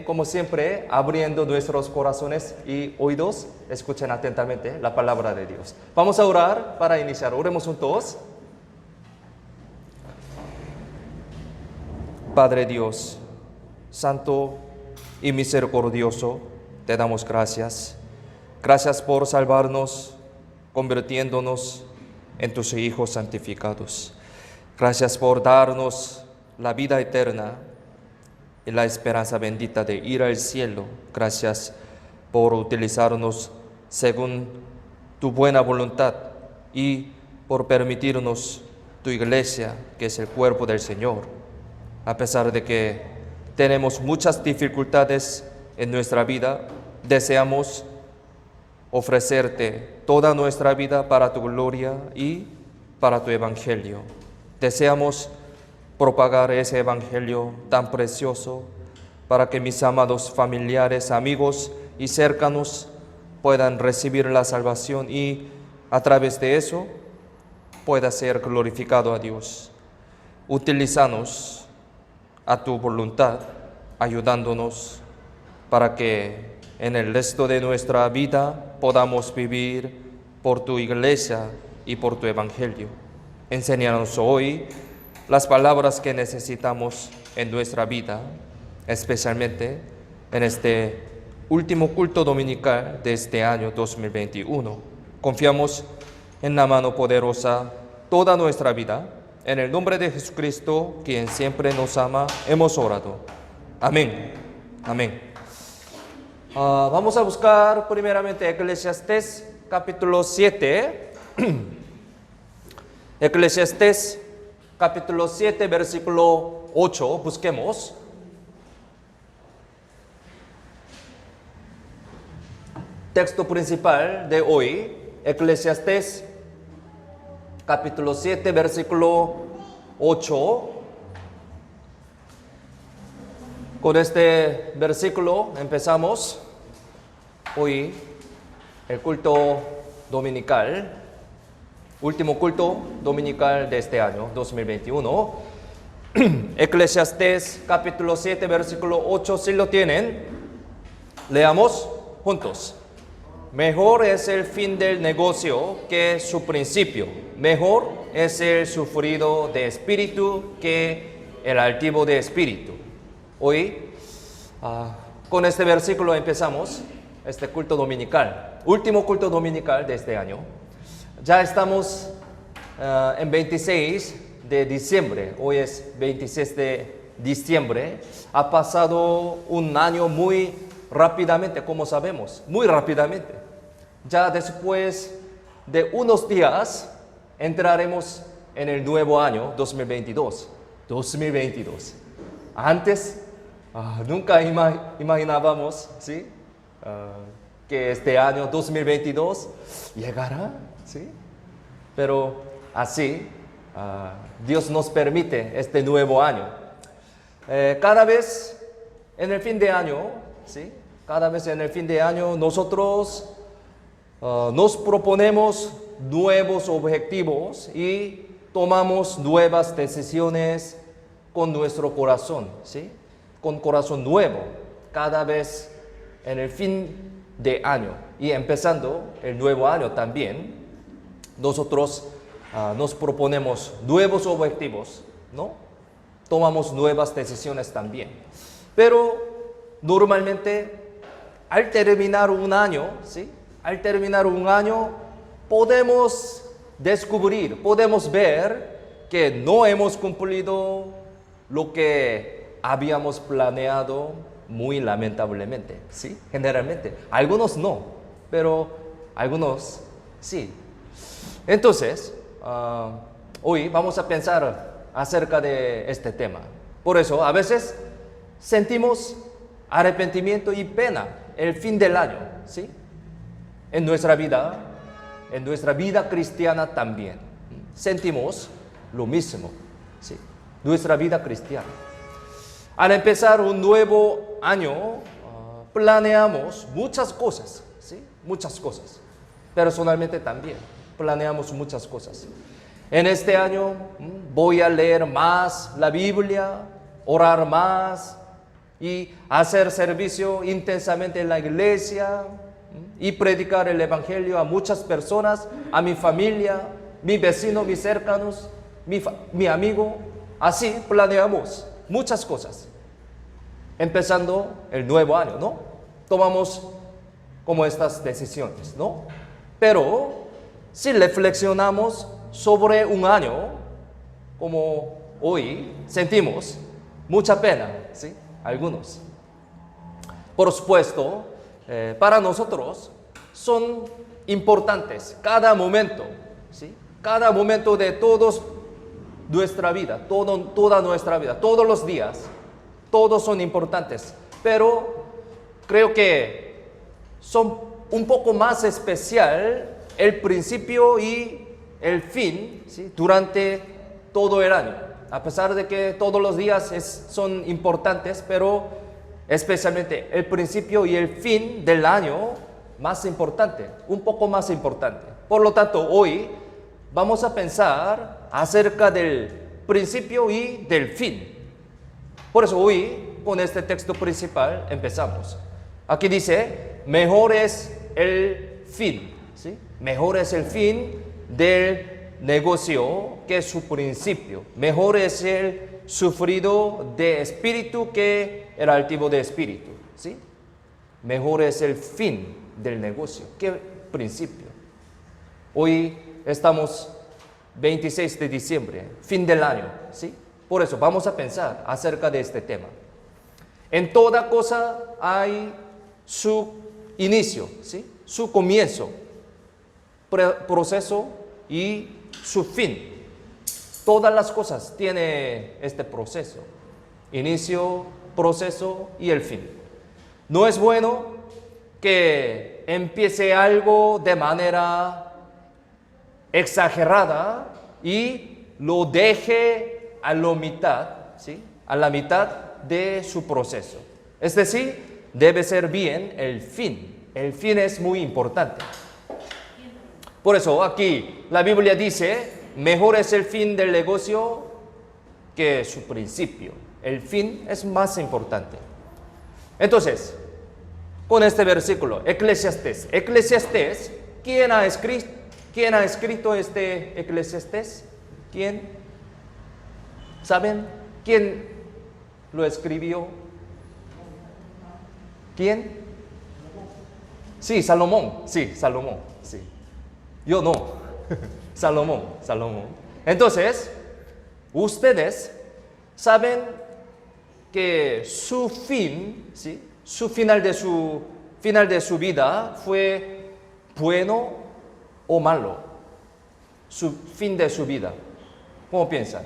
Como siempre, abriendo nuestros corazones y oídos, escuchen atentamente la palabra de Dios. Vamos a orar para iniciar. Oremos juntos. Padre Dios, santo y misericordioso, te damos gracias. Gracias por salvarnos, convirtiéndonos en tus hijos santificados. Gracias por darnos la vida eterna y la esperanza bendita de ir al cielo. Gracias por utilizarnos según tu buena voluntad y por permitirnos tu iglesia, que es el cuerpo del Señor. A pesar de que tenemos muchas dificultades en nuestra vida, deseamos ofrecerte toda nuestra vida para tu gloria y para tu evangelio. Deseamos propagar ese evangelio tan precioso para que mis amados familiares, amigos y cercanos puedan recibir la salvación y a través de eso pueda ser glorificado a Dios. Utilízanos a tu voluntad, ayudándonos para que en el resto de nuestra vida podamos vivir por tu iglesia y por tu evangelio. Enséñanos hoy las palabras que necesitamos en nuestra vida, especialmente en este último culto dominical de este año 2021. Confiamos en la mano poderosa toda nuestra vida. En el nombre de Jesucristo, quien siempre nos ama, hemos orado. Amén. Amén. Vamos a buscar primeramente Eclesiastés capítulo 7. Eclesiastés capítulo 7, versículo 8, busquemos. Texto principal de hoy, Eclesiastés capítulo 7, versículo 8. Con este versículo empezamos hoy el culto dominical, último culto dominical de este año 2021. Eclesiastés capítulo 7, versículo 8, si lo tienen, leamos juntos. Mejor es el fin del negocio que su principio. Mejor es el sufrido de espíritu que el altivo de espíritu. Hoy, con este versículo empezamos este culto dominical, último culto dominical de este año. Ya estamos en 26 de diciembre, hoy es 26 de diciembre. Ha pasado un año muy rápidamente, como sabemos, muy rápidamente. Ya después de unos días entraremos en el nuevo año 2022. Antes nunca imaginábamos, ¿sí? Que este año 2022 llegará, ¿sí? Pero así Dios nos permite este nuevo año. Cada vez en el fin de año, ¿sí? Cada vez en el fin de año nosotros nos proponemos nuevos objetivos y tomamos nuevas decisiones con nuestro corazón, ¿sí? Con corazón nuevo, cada vez en el fin de año y empezando el nuevo año también, nosotros nos proponemos nuevos objetivos, ¿no? Tomamos nuevas decisiones también. Pero normalmente al terminar un año, ¿sí? Al terminar un año podemos descubrir, podemos ver que no hemos cumplido lo que habíamos planeado, muy lamentablemente, ¿sí? Generalmente. Algunos no, pero algunos sí. Entonces, hoy vamos a pensar acerca de este tema. Por eso, a veces sentimos arrepentimiento y pena el fin del año, ¿sí? En nuestra vida cristiana también sentimos lo mismo, ¿sí? Nuestra vida cristiana. Al empezar un nuevo año, planeamos muchas cosas, ¿sí? Muchas cosas. Personalmente también planeamos muchas cosas. En este año voy a leer más la Biblia, orar más, y hacer servicio intensamente en la iglesia y predicar el evangelio a muchas personas, a mi familia, mi vecino, mis cercanos, mi amigo. Así planeamos muchas cosas. Empezando el nuevo año, ¿no? Tomamos como estas decisiones, ¿no? Pero si reflexionamos sobre un año, como hoy, sentimos mucha pena, ¿sí? Algunos. Por supuesto, para nosotros son importantes cada momento, ¿sí? Cada momento de nuestra vida, toda nuestra vida, todos los días, todos son importantes, pero creo que son un poco más especial el principio y el fin, ¿sí? Durante todo el año. A pesar de que todos los días son importantes, pero especialmente el principio y el fin del año más importante, un poco más importante. Por lo tanto, hoy vamos a pensar acerca del principio y del fin. Por eso hoy, con este texto principal, empezamos. Aquí dice, mejor es el fin, ¿sí? Mejor es el fin del negocio que su principio. Mejor es el sufrido de espíritu que el altivo de espíritu, ¿sí? Mejor es el fin del negocio que principio. Hoy estamos 26 de diciembre, fin del año, ¿sí? Por eso vamos a pensar acerca de este tema. En toda cosa hay su inicio, ¿sí? Su comienzo, proceso y su fin. Todas las cosas tienen este proceso, inicio, proceso y el fin. No es bueno que empiece algo de manera exagerada y lo deje a la mitad, ¿sí? A la mitad de su proceso. Es decir, debe ser bien el fin. El fin es muy importante. Por eso aquí la Biblia dice, mejor es el fin del negocio que su principio. El fin es más importante. Entonces, con este versículo, Eclesiastés. Eclesiastés, ¿quién ha escrito este Eclesiastés? ¿Quién? ¿Saben quién lo escribió? ¿Quién? Sí, Salomón. Sí, Salomón. Sí. Yo no. Salomón. Entonces, ustedes saben que su fin, ¿sí? Su final de su vida fue bueno o malo. Su fin de su vida. ¿Cómo piensan?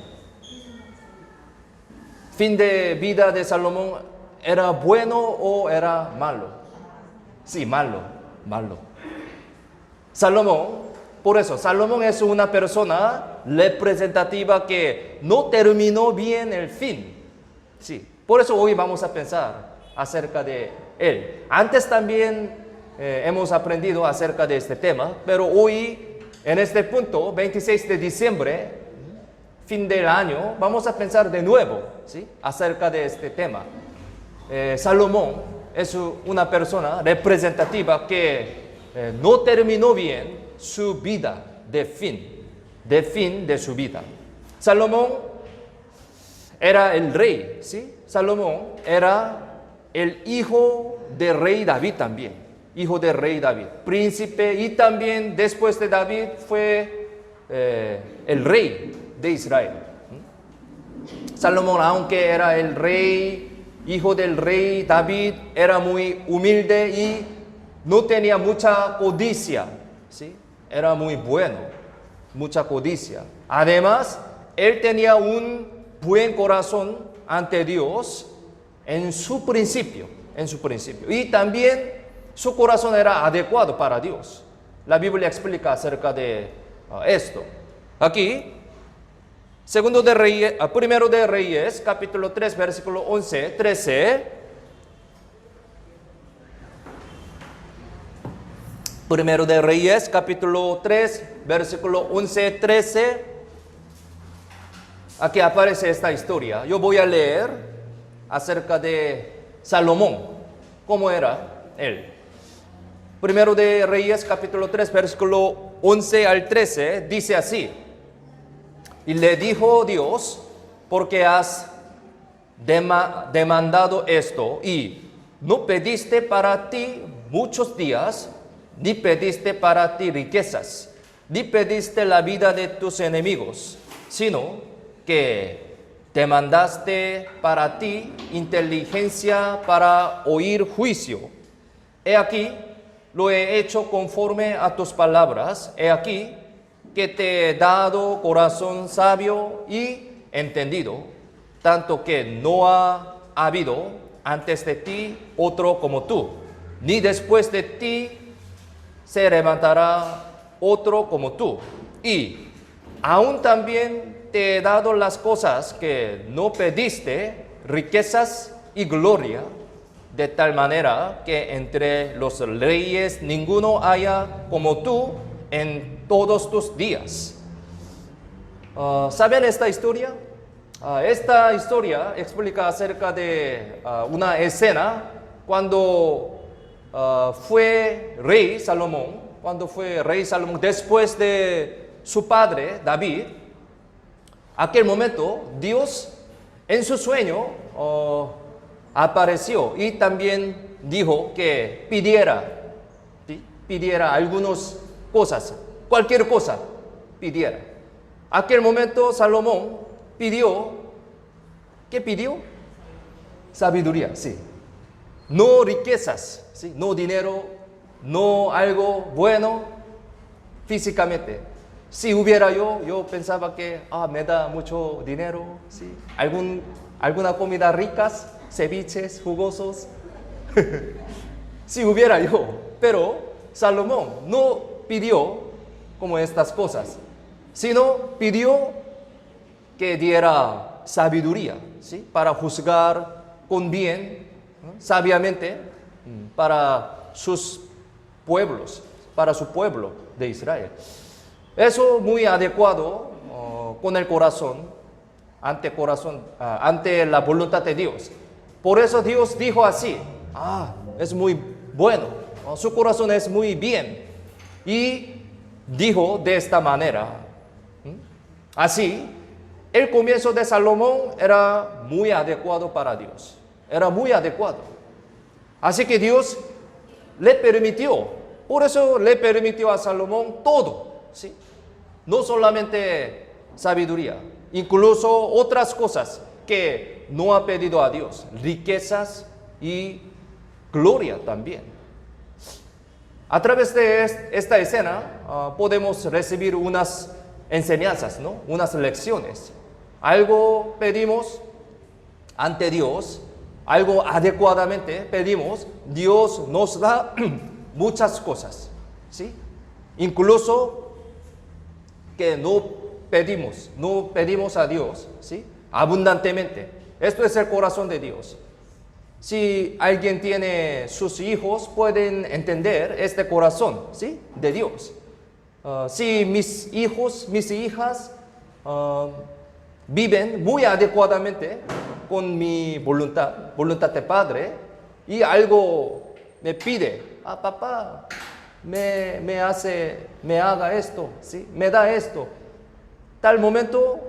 Fin de vida de Salomón, ¿era bueno o era malo? Sí, malo. Salomón, por eso, Salomón es una persona representativa que no terminó bien el fin. Sí, por eso hoy vamos a pensar acerca de él. Antes también hemos aprendido acerca de este tema, pero hoy, en este punto, 26 de diciembre, fin del año, vamos a pensar de nuevo, ¿sí? Acerca de este tema. Salomón es una persona representativa que no terminó bien su vida de fin de su vida. Salomón era el rey, ¿sí? Salomón era el hijo del rey David también, hijo del rey David, príncipe, y también después de David fue el rey de Israel. Salomón, aunque era el rey, hijo del rey David, era muy humilde y no tenía mucha codicia, ¿sí? Era muy bueno, mucha codicia. Además, él tenía un buen corazón ante Dios en su principio. Y también su corazón era adecuado para Dios. La Biblia explica acerca de esto. Aquí, Primero de Reyes, capítulo 3, versículo 11, 13. Primero de Reyes, capítulo 3, versículo 11, 13. Aquí aparece esta historia. Yo voy a leer acerca de Salomón, ¿cómo era él? Primero de Reyes, capítulo 3, versículo 11 al 13, dice así: y le dijo Dios, porque has demandado esto, y no pediste para ti muchos días, ni pediste para ti riquezas, ni pediste la vida de tus enemigos, sino que demandaste para ti inteligencia para oír juicio. He aquí, lo he hecho conforme a tus palabras. He aquí, que te he dado corazón sabio y entendido, tanto que no ha habido antes de ti otro como tú, ni después de ti se levantará otro como tú. Y aún también te he dado las cosas que no pediste, riquezas y gloria, de tal manera que entre los reyes ninguno haya como tú en todos tus días. ¿Saben esta historia? Esta historia explica acerca de una escena cuando fue rey Salomón, después de su padre David. Aquel momento Dios en su sueño apareció y también dijo que pidiera algunas cosas, cualquier cosa pidiera. Aquel momento Salomón pidió, ¿qué pidió? Sabiduría, sí. No riquezas, ¿sí? No dinero, no algo bueno físicamente. Si hubiera yo pensaba que me da mucho dinero, ¿sí? Alguna comida ricas, ceviches, jugosos. Si hubiera yo, pero Salomón no pidió como estas cosas, sino pidió que diera sabiduría, ¿sí? Para juzgar con bien, ¿no? Sabiamente, para sus pueblos, para su pueblo de Israel. Eso muy adecuado con el corazón, ante la voluntad de Dios. Por eso Dios dijo así: es muy bueno, su corazón es muy bien. Y dijo de esta manera. Así, el comienzo de Salomón era muy adecuado para Dios. Era muy adecuado. Así que Dios le permitió. Por eso le permitió a Salomón todo, ¿sí? No solamente sabiduría, incluso otras cosas que no ha pedido a Dios. Riquezas y gloria también. A través de esta escena podemos recibir unas enseñanzas, ¿no? Unas lecciones. Algo pedimos ante Dios, algo adecuadamente pedimos, Dios nos da muchas cosas, ¿sí? Incluso que no pedimos a Dios, ¿sí? Abundantemente. Esto es el corazón de Dios. Si alguien tiene sus hijos, pueden entender este corazón, ¿sí? De Dios. Si mis hijos, mis hijas viven muy adecuadamente con mi voluntad de padre, y algo me pide: papá, me haga esto, ¿sí? Me da esto. Tal momento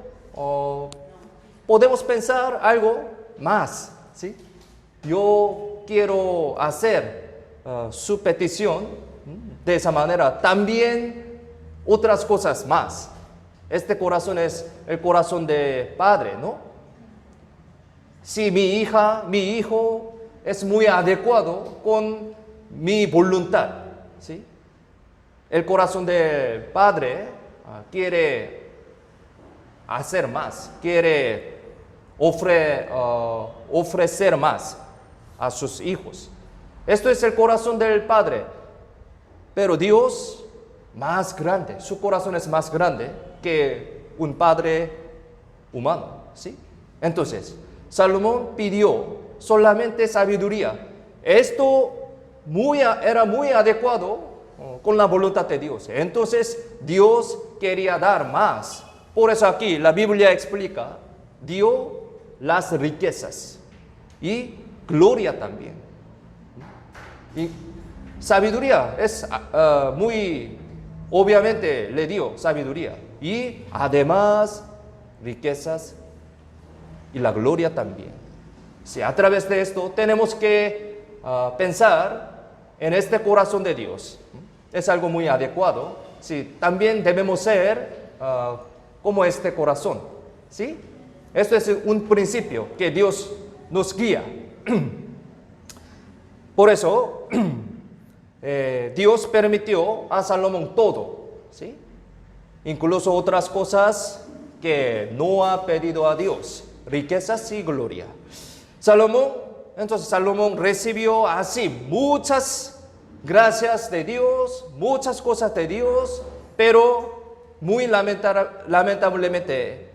podemos pensar algo más, ¿sí? Yo quiero hacer su petición de esa manera. También otras cosas más. Este corazón es el corazón de padre, ¿no? Si mi hija, mi hijo es muy adecuado con mi voluntad, ¿sí? El corazón del padre quiere hacer más, quiere ofrecer más a sus hijos. Esto es el corazón del padre. Pero Dios, más grande, su corazón es más grande que un padre humano, ¿sí? Entonces, Salomón pidió solamente sabiduría. Esto era muy adecuado con la voluntad de Dios. Entonces, Dios quería dar más. Por eso aquí la Biblia explica: dio las riquezas y gloria también. Y sabiduría es muy, obviamente le dio sabiduría. Y además riquezas y la gloria también. Sí, a través de esto tenemos que pensar en este corazón de Dios. Es algo muy adecuado. Sí, también debemos ser como este corazón. ¿Sí? Esto es un principio que Dios nos guía. Por eso, Dios permitió a Salomón todo, ¿sí? Incluso otras cosas que no ha pedido a Dios, riquezas y gloria. Entonces Salomón recibió así muchas gracias de Dios, muchas cosas de Dios, pero muy lamentablemente,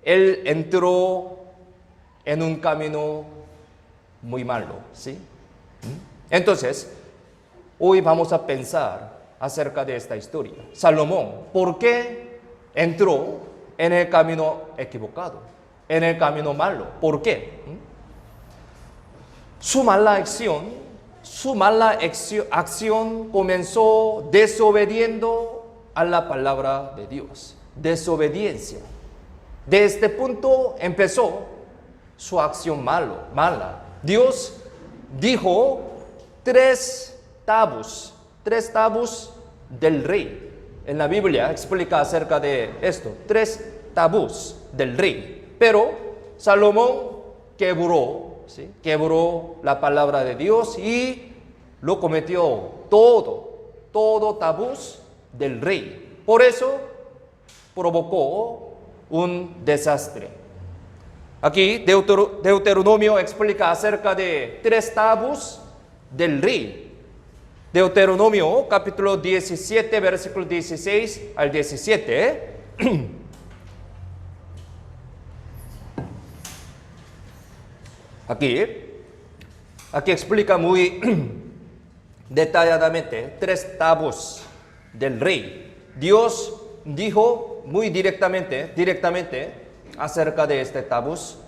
él entró en un camino muy malo, ¿sí? Entonces, hoy vamos a pensar acerca de esta historia. Salomón, ¿por qué entró en el camino equivocado, en el camino malo? ¿Por qué? Su mala acción comenzó desobediendo a la palabra de Dios. Desobediencia. De este punto empezó su acción mala. Dios dijo tres tabús del rey. En la Biblia explica acerca de esto, 3 tabús del rey. Pero Salomón quebró la palabra de Dios y lo cometió todo tabús del rey. Por eso provocó un desastre. Aquí Deuteronomio explica acerca de 3 tabús del rey. Deuteronomio capítulo 17, versículo 16 al 17. Aquí explica muy detalladamente 3 tabús del rey. Dios dijo muy directamente acerca de este tabús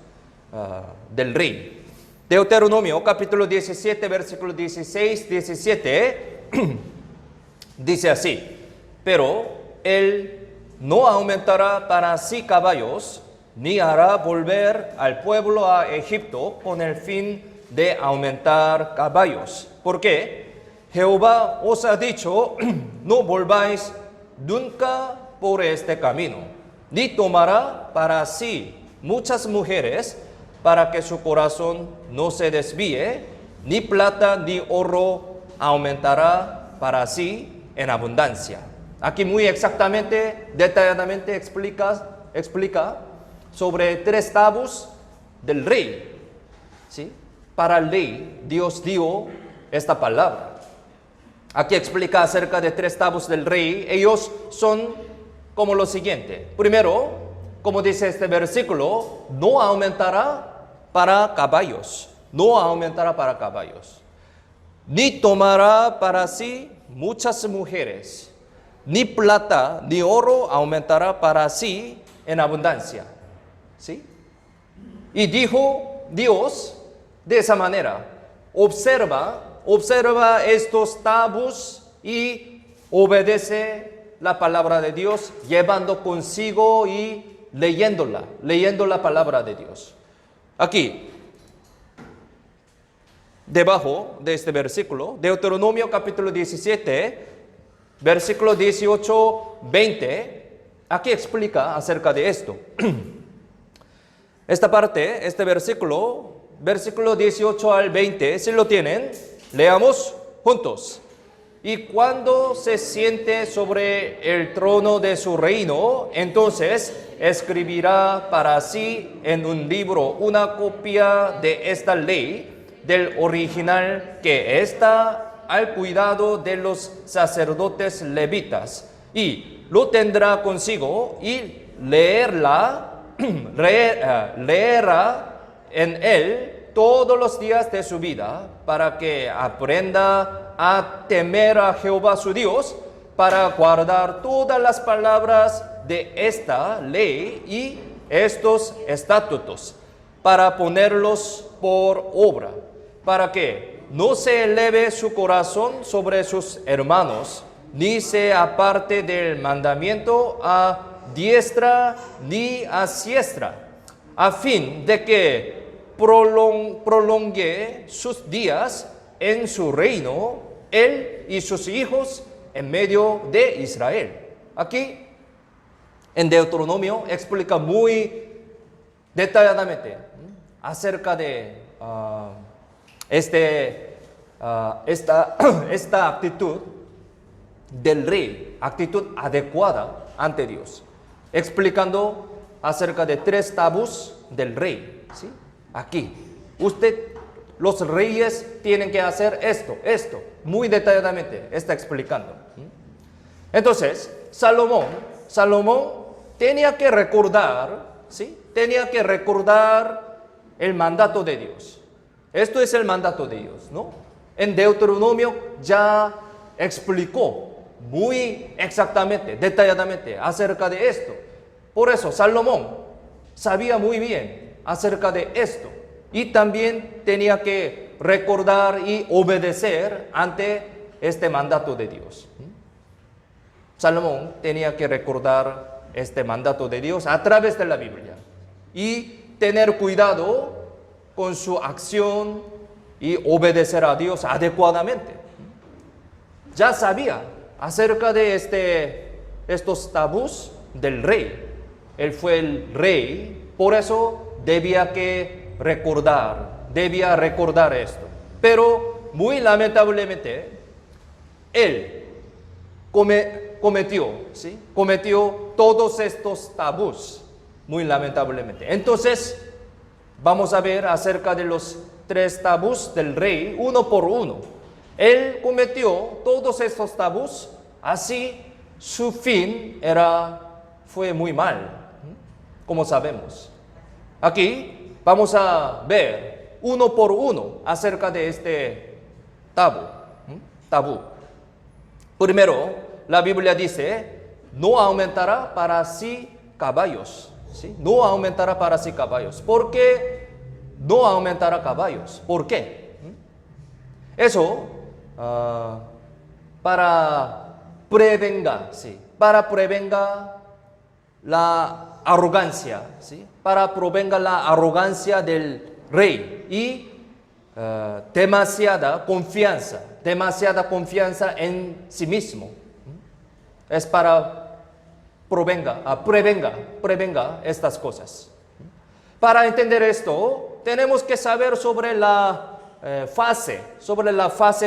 del rey. Deuteronomio capítulo 17, versículo 16, 17, dice así: pero él no aumentará para sí caballos, ni hará volver al pueblo a Egipto con el fin de aumentar caballos. Porque Jehová os ha dicho, no volváis nunca por este camino, ni tomará para sí muchas mujeres, para que su corazón no se desvíe, ni plata ni oro aumentará para sí en abundancia. Aquí muy exactamente, detalladamente explica sobre 3 tabús del rey. ¿Sí? Para el rey, Dios dio esta palabra. Aquí explica acerca de 3 tabús del rey. Ellos son como lo siguiente. Primero, como dice este versículo, no aumentará para caballos, ni tomará para sí muchas mujeres, ni plata ni oro aumentará para sí en abundancia. ¿Sí? Y dijo Dios de esa manera: observa estos tabús y obedece la palabra de Dios, llevando consigo y leyendo la palabra de Dios. Aquí, debajo de este versículo, Deuteronomio capítulo 17, versículo 18, 20, aquí explica acerca de esto. Esta parte, este versículo 18 al 20, si lo tienen, leamos juntos. Y cuando se siente sobre el trono de su reino, entonces escribirá para sí en un libro una copia de esta ley del original, que está al cuidado de los sacerdotes levitas, y lo tendrá consigo y leerá en él todos los días de su vida, para que aprenda a temer a Jehová su Dios, para guardar todas las palabras de esta ley y estos estatutos, para ponerlos por obra. para que no se eleve su corazón sobre sus hermanos, ni se aparte del mandamiento a diestra ni a siniestra, a fin de que prolongue sus días en su reino, él y sus hijos en medio de Israel. Aquí, en Deuteronomio, explica muy detalladamente acerca de esta actitud del rey, actitud adecuada ante Dios, explicando acerca de 3 tabús del rey. ¿Sí? Aquí, los reyes tienen que hacer esto, muy detalladamente está explicando. Entonces, Salomón tenía que recordar, ¿sí? Tenía que recordar el mandato de Dios. Esto es el mandato de Dios, ¿no? En Deuteronomio ya explicó muy exactamente, detalladamente acerca de esto. Por eso Salomón sabía muy bien acerca de esto y también tenía que recordar y obedecer ante este mandato de Dios. Salomón tenía que recordar este mandato de Dios a través de la Biblia y tener cuidado con su acción y obedecer a Dios adecuadamente. Ya sabía acerca de estos tabús del rey. Él fue el rey, por eso debía recordar esto. Pero muy lamentablemente, él cometió todos estos tabús, muy lamentablemente. Entonces, vamos a ver acerca de los 3 tabús del rey, uno por uno. Él cometió todos estos tabús, así su fin fue muy mal, como sabemos. Aquí vamos a ver uno por uno acerca de este tabú. Primero, la Biblia dice, no aumentará para sí caballos. ¿Sí? No aumentará para sí caballos. ¿Por qué no aumentará caballos? ¿Por qué? Eso para prevenga la arrogancia, ¿sí? Para prevenga la arrogancia del rey y demasiada confianza en sí mismo. Es para prevenga estas cosas. Para entender esto, tenemos que saber sobre la fase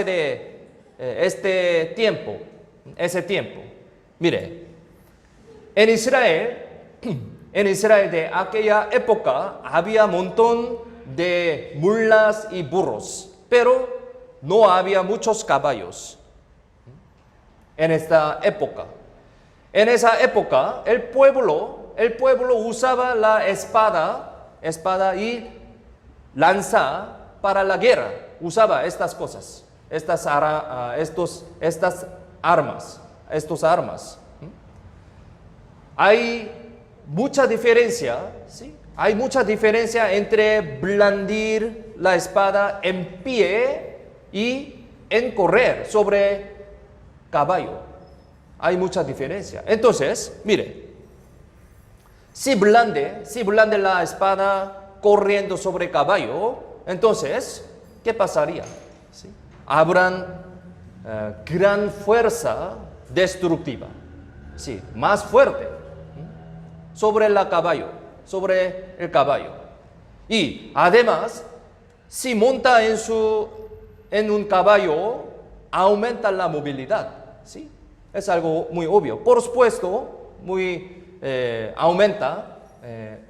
de ese tiempo. Mire, en Israel de aquella época había un montón de mulas y burros, pero no había muchos caballos. En esa época, el pueblo usaba la espada y lanza para la guerra. Usaba estas cosas, estas armas. Hay mucha diferencia, ¿sí? Hay mucha diferencia entre blandir la espada en pie y en correr sobre caballo. Hay mucha diferencia. Entonces, mire, si blande la espada corriendo sobre caballo, entonces, ¿qué pasaría? ¿Sí? Habrán gran fuerza destructiva, sí, más fuerte, sobre el caballo. Y además, si monta en un caballo, aumenta la movilidad, ¿sí? Es algo muy obvio. Por supuesto, aumenta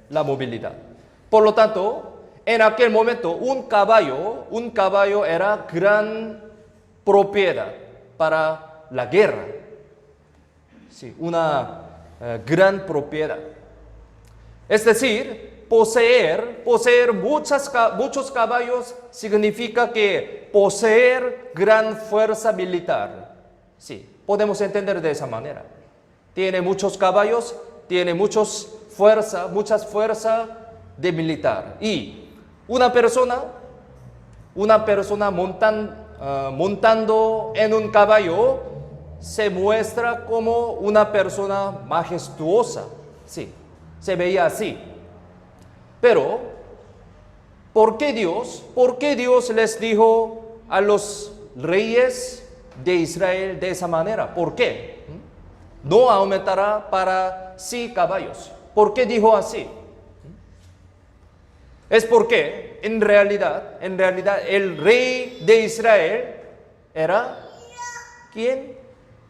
la movilidad. Por lo tanto, en aquel momento, un caballo era gran propiedad para la guerra. Sí, una gran propiedad. Es decir, poseer muchos caballos significa que poseer gran fuerza militar. Sí, podemos entender de esa manera. Tiene muchos caballos, tiene muchas fuerzas de militar. Y una persona una persona montando en un caballo se muestra como una persona majestuosa. Sí, se veía así. Pero, ¿por qué Dios les dijo a los reyes de Israel de esa manera? ¿Por qué? No aumentará para sí caballos. ¿Por qué dijo así? Es porque en realidad el rey de Israel era ¿quién?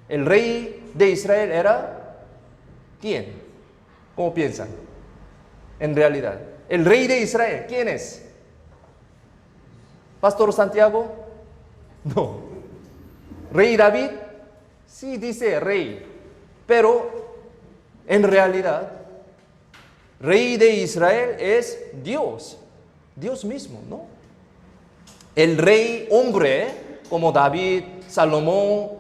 El rey de Israel era ¿quién? ¿Cómo piensan? En realidad, el rey de Israel, ¿quién es? ¿Pastor Santiago? No. ¿Rey David? Sí, dice rey, pero en realidad rey de Israel es Dios mismo, ¿no? El rey hombre, como David, Salomón,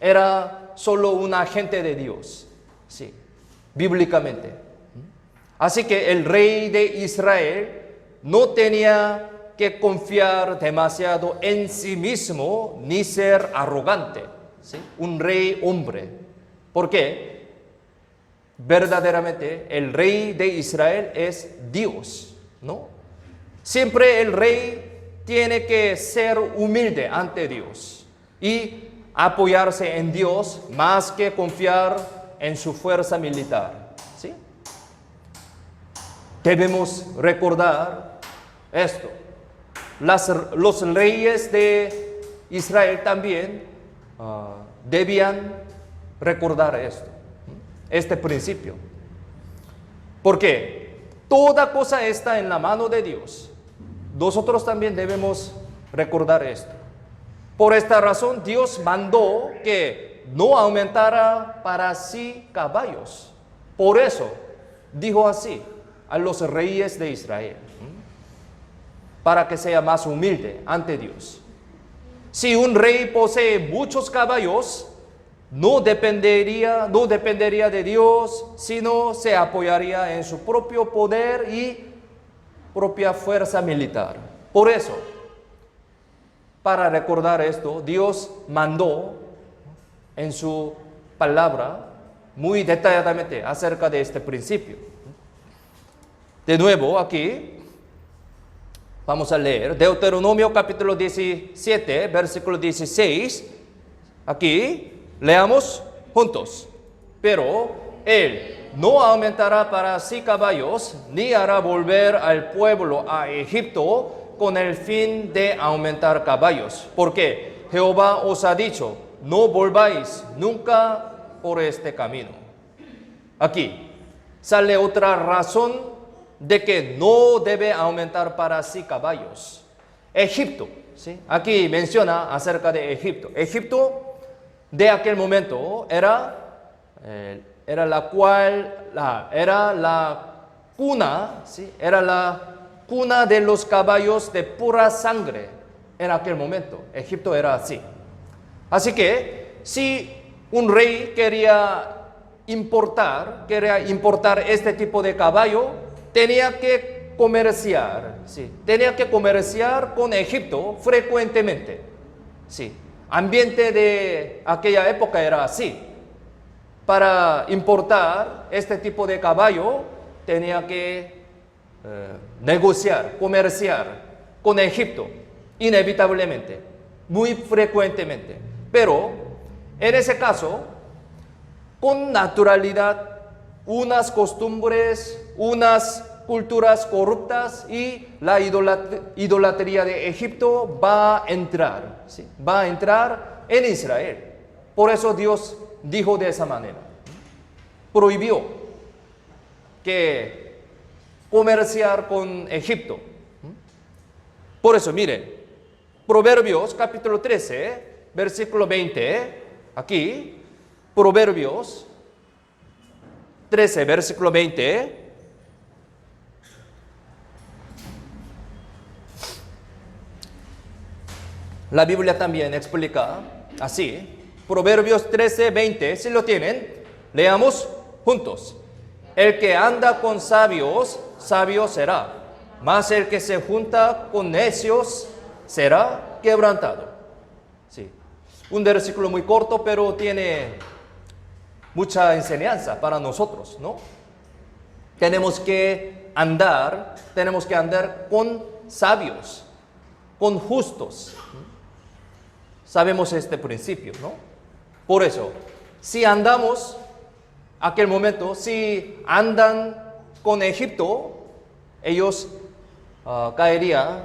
era solo un agente de Dios, sí, bíblicamente. Así que el rey de Israel no tenía que confiar demasiado en sí mismo ni ser arrogante, ¿sí? Un rey hombre. ¿Por qué? Verdaderamente el rey de Israel es Dios, ¿no? Siempre el rey tiene que ser humilde ante Dios y apoyarse en Dios más que confiar en su fuerza militar, ¿sí? Debemos recordar esto. Los reyes de Israel también debían recordar esto. Este principio. Porque toda cosa está en la mano de Dios. Nosotros también debemos recordar esto. Por esta razón, Dios mandó que no aumentara para sí caballos. Por eso, dijo así a los reyes de Israel, para que sea más humilde ante Dios. Si un rey posee muchos caballos, no dependería de Dios, sino se apoyaría en su propio poder y propia fuerza militar. Por eso, para recordar esto, Dios mandó en su palabra muy detalladamente acerca de este principio. De nuevo, aquí vamos a leer Deuteronomio capítulo 17, versículo 16. Aquí leamos juntos. Pero él no aumentará para sí caballos, ni hará volver al pueblo a Egipto con el fin de aumentar caballos. Porque Jehová os ha dicho, no volváis nunca por este camino. Aquí sale otra razón de que no debe aumentar para sí caballos. Egipto, ¿sí? Aquí menciona acerca de Egipto. Egipto de aquel momento era la cuna, ¿sí? Era la cuna de los caballos de pura sangre en aquel momento. Egipto era así. Así que si un rey quería importar este tipo de caballo, tenía que comerciar, ¿sí? Tenía que comerciar con Egipto frecuentemente, ¿sí? Ambiente de aquella época era así. Para importar este tipo de caballo, tenía que negociar, comerciar con Egipto, inevitablemente, muy frecuentemente. Pero, en ese caso, con naturalidad, unas costumbres, unas culturas corruptas y la idolatría de Egipto va a entrar, ¿sí? Va a entrar en Israel. Por eso Dios dijo de esa manera. Prohibió que comerciar con Egipto. Por eso, miren, Proverbios capítulo 13, versículo 20, aquí, Proverbios 13, versículo 20, la Biblia también explica así, Proverbios 13, 20, si lo tienen, leamos juntos. El que anda con sabios, sabio será, mas el que se junta con necios, será quebrantado. Sí. Un versículo muy corto, pero tiene mucha enseñanza para nosotros, ¿no? Tenemos que andar con sabios, con justos. Sabemos este principio, ¿no? Por eso, si andamos, aquel momento, si andan con Egipto, ellos caería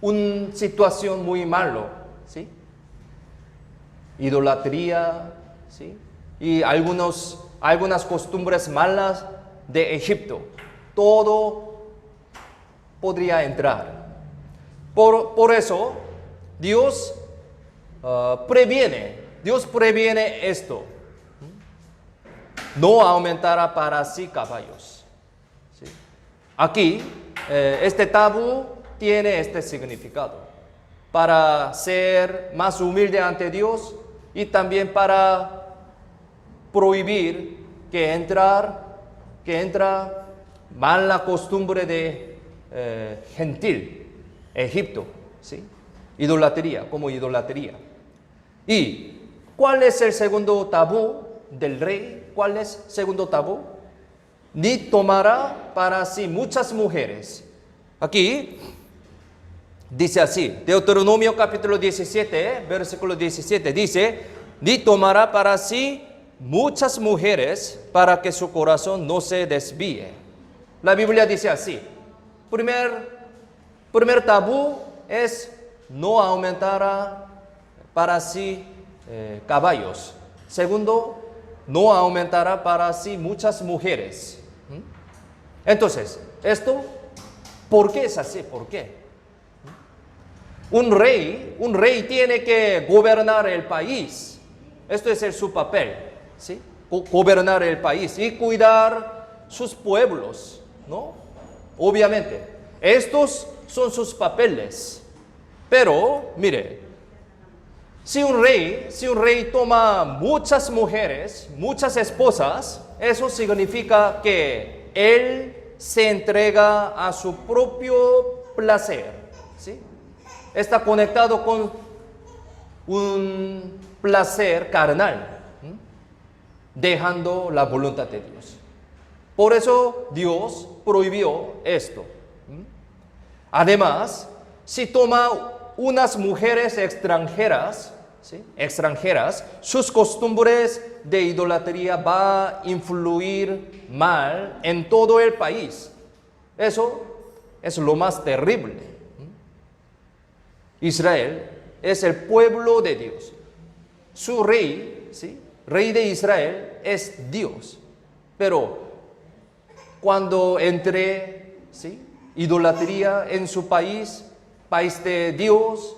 una situación muy malo, ¿sí? Idolatría, ¿sí? Y algunas costumbres malas de Egipto. Todo podría entrar. Por eso, Dios previene esto. No aumentará para sí caballos. ¿Sí? Aquí, este tabú tiene este significado. Para ser más humilde ante Dios y también para prohibir que entra mala costumbre de gentil, Egipto, ¿sí? Idolatría, como idolatría. ¿Y cuál es el segundo tabú del rey? ¿Cuál es el segundo tabú? Ni tomará para sí muchas mujeres. Aquí dice así, Deuteronomio capítulo 17, versículo 17, dice, ni tomará para sí muchas mujeres para que su corazón no se desvíe. La Biblia dice así, primer tabú es no aumentar para sí caballos. Segundo, no aumentará para sí muchas mujeres. Entonces, esto, ¿por qué es así? ¿Por qué? Un rey tiene que gobernar el país. Esto es su papel, ¿sí? Gobernar el país y cuidar sus pueblos, ¿no? Obviamente, estos son sus papeles. Pero, mire, si un rey toma muchas mujeres, muchas esposas, eso significa que él se entrega a su propio placer, ¿sí? Está conectado con un placer carnal, dejando la voluntad de Dios. Por eso Dios prohibió esto. Además, si toma unas mujeres extranjeras, ¿sí? Sus costumbres de idolatría va a influir mal en todo el país. Eso es lo más terrible. Israel es el pueblo de Dios. Su rey, ¿sí? Rey de Israel es Dios. Pero cuando entre, ¿sí? Idolatría en su país de Dios,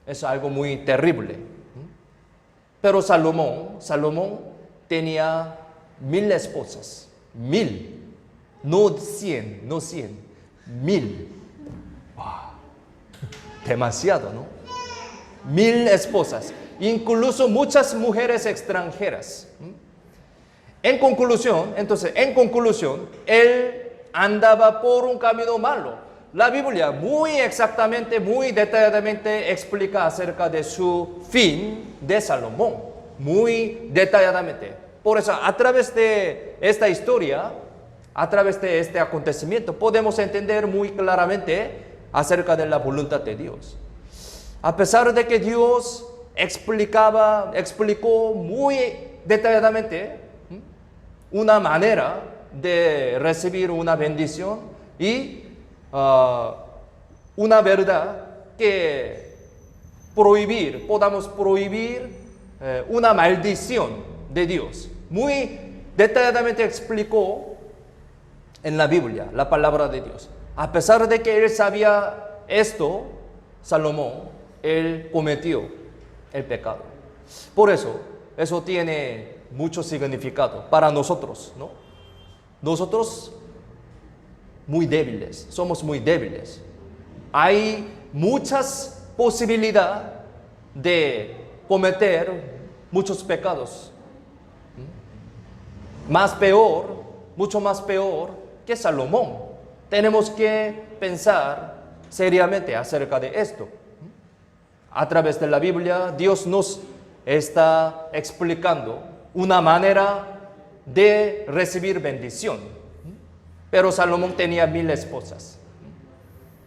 es algo muy terrible. Pero Salomón tenía 1000 esposas. 1000. No 100, 1000. Wow. Demasiado, ¿no? 1000 esposas. Incluso muchas mujeres extranjeras. En conclusión, él andaba por un camino malo. La Biblia muy exactamente, muy detalladamente explica acerca de su fin de Salomón. Muy detalladamente. Por eso, a través de esta historia, a través de este acontecimiento, podemos entender muy claramente acerca de la voluntad de Dios. A pesar de que Dios explicó muy detalladamente una manera de recibir una bendición y una verdad que podamos prohibir una maldición de Dios. Muy detalladamente explicó en la Biblia, la palabra de Dios. A pesar de que él sabía esto, Salomón, él cometió el pecado. Por eso tiene mucho significado para nosotros, ¿no? Nosotros somos muy débiles. Hay muchas posibilidades de cometer muchos pecados. Mucho más peor que Salomón. Tenemos que pensar seriamente acerca de esto. A través de la Biblia, Dios nos está explicando una manera de recibir bendición. Pero Salomón tenía 1000 esposas.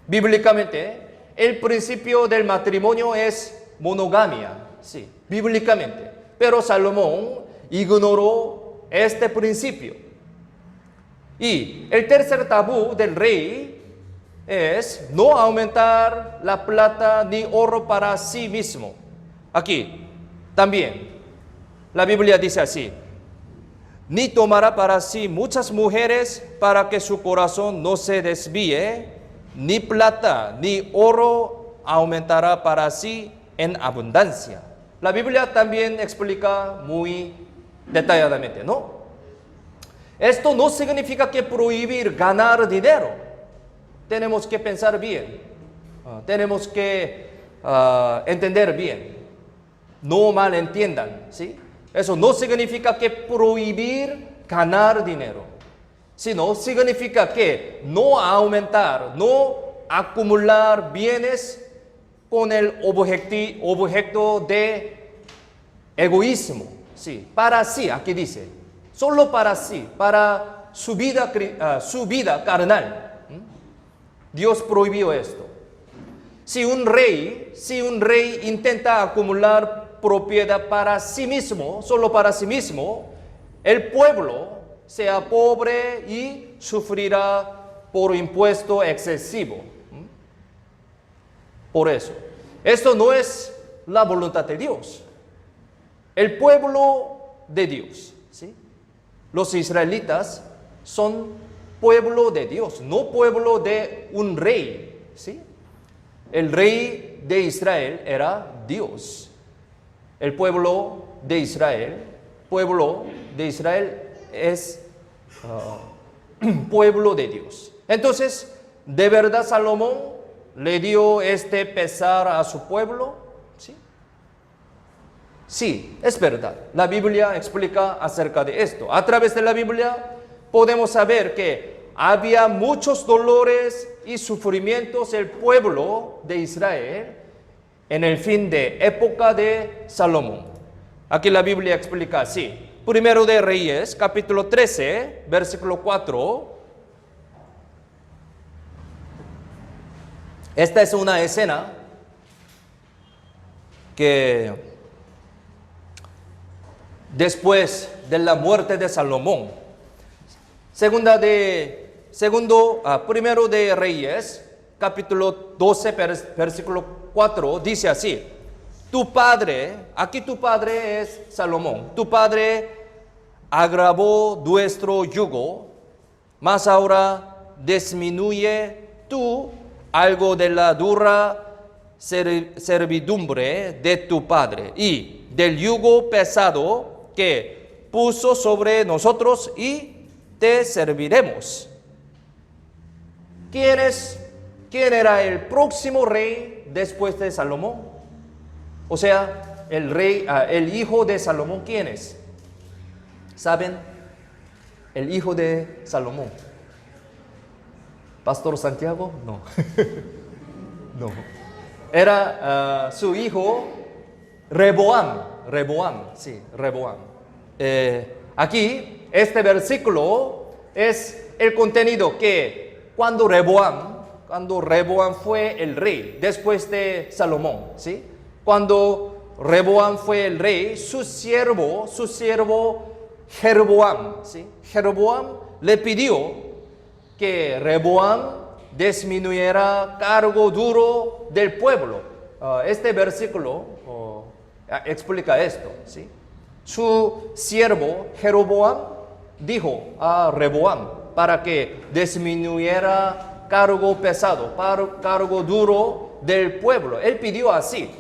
Bíblicamente, el principio del matrimonio es monogamia, sí, bíblicamente. Pero Salomón ignoró este principio. Y el tercer tabú del rey es no aumentar la plata ni oro para sí mismo. Aquí también la Biblia dice así: ni tomará para sí muchas mujeres para que su corazón no se desvíe, ni plata ni oro aumentará para sí en abundancia. La Biblia también explica muy detalladamente, ¿no? Esto no significa que prohibir ganar dinero. Tenemos que pensar bien, tenemos que entender bien. No malentiendan, ¿sí? Eso no significa que prohibir ganar dinero, sino significa que no aumentar, no acumular bienes con el objeto de egoísmo, ¿sí? Para sí, aquí dice, solo para sí, para su vida carnal. Dios prohibió esto. Si un rey intenta acumular propiedad para sí mismo, solo para sí mismo, el pueblo sea pobre y sufrirá por impuesto excesivo. Por eso, esto no es la voluntad de Dios. El pueblo de Dios, ¿sí? Los israelitas son pueblo de Dios, no pueblo de un rey, ¿sí? El rey de Israel era Dios. El pueblo de Israel es pueblo de Dios. Entonces, ¿de verdad Salomón le dio este pesar a su pueblo? ¿Sí? Sí, es verdad. La Biblia explica acerca de esto. A través de la Biblia podemos saber que había muchos dolores y sufrimientos el pueblo de Israel en el fin de época de Salomón. Aquí la Biblia explica así. Primero de Reyes, capítulo 13, versículo 4. Esta es una escena que después de la muerte de Salomón, primero de Reyes, capítulo 12, versículo 4, dice así: tu padre, aquí tu padre es Salomón, tu padre agravó nuestro yugo, mas ahora disminuye tú algo de la dura servidumbre de tu padre y del yugo pesado que puso sobre nosotros y te serviremos. ¿Quién era el próximo rey después de Salomón? O sea, el hijo de Salomón, ¿quién es? ¿Saben? El hijo de Salomón. ¿Pastor Santiago? No. No. Era su hijo Reboam. Aquí, este versículo es el contenido que cuando Reboam fue el rey, después de Salomón, ¿sí? Cuando Reboam fue el rey, su siervo Jeroboam, ¿sí? Jeroboam le pidió que Reboam disminuyera cargo duro del pueblo. Este versículo explica esto, ¿sí? Su siervo Jeroboam dijo a Reboam para que disminuyera cargo pesado, cargo duro del pueblo. Él pidió así.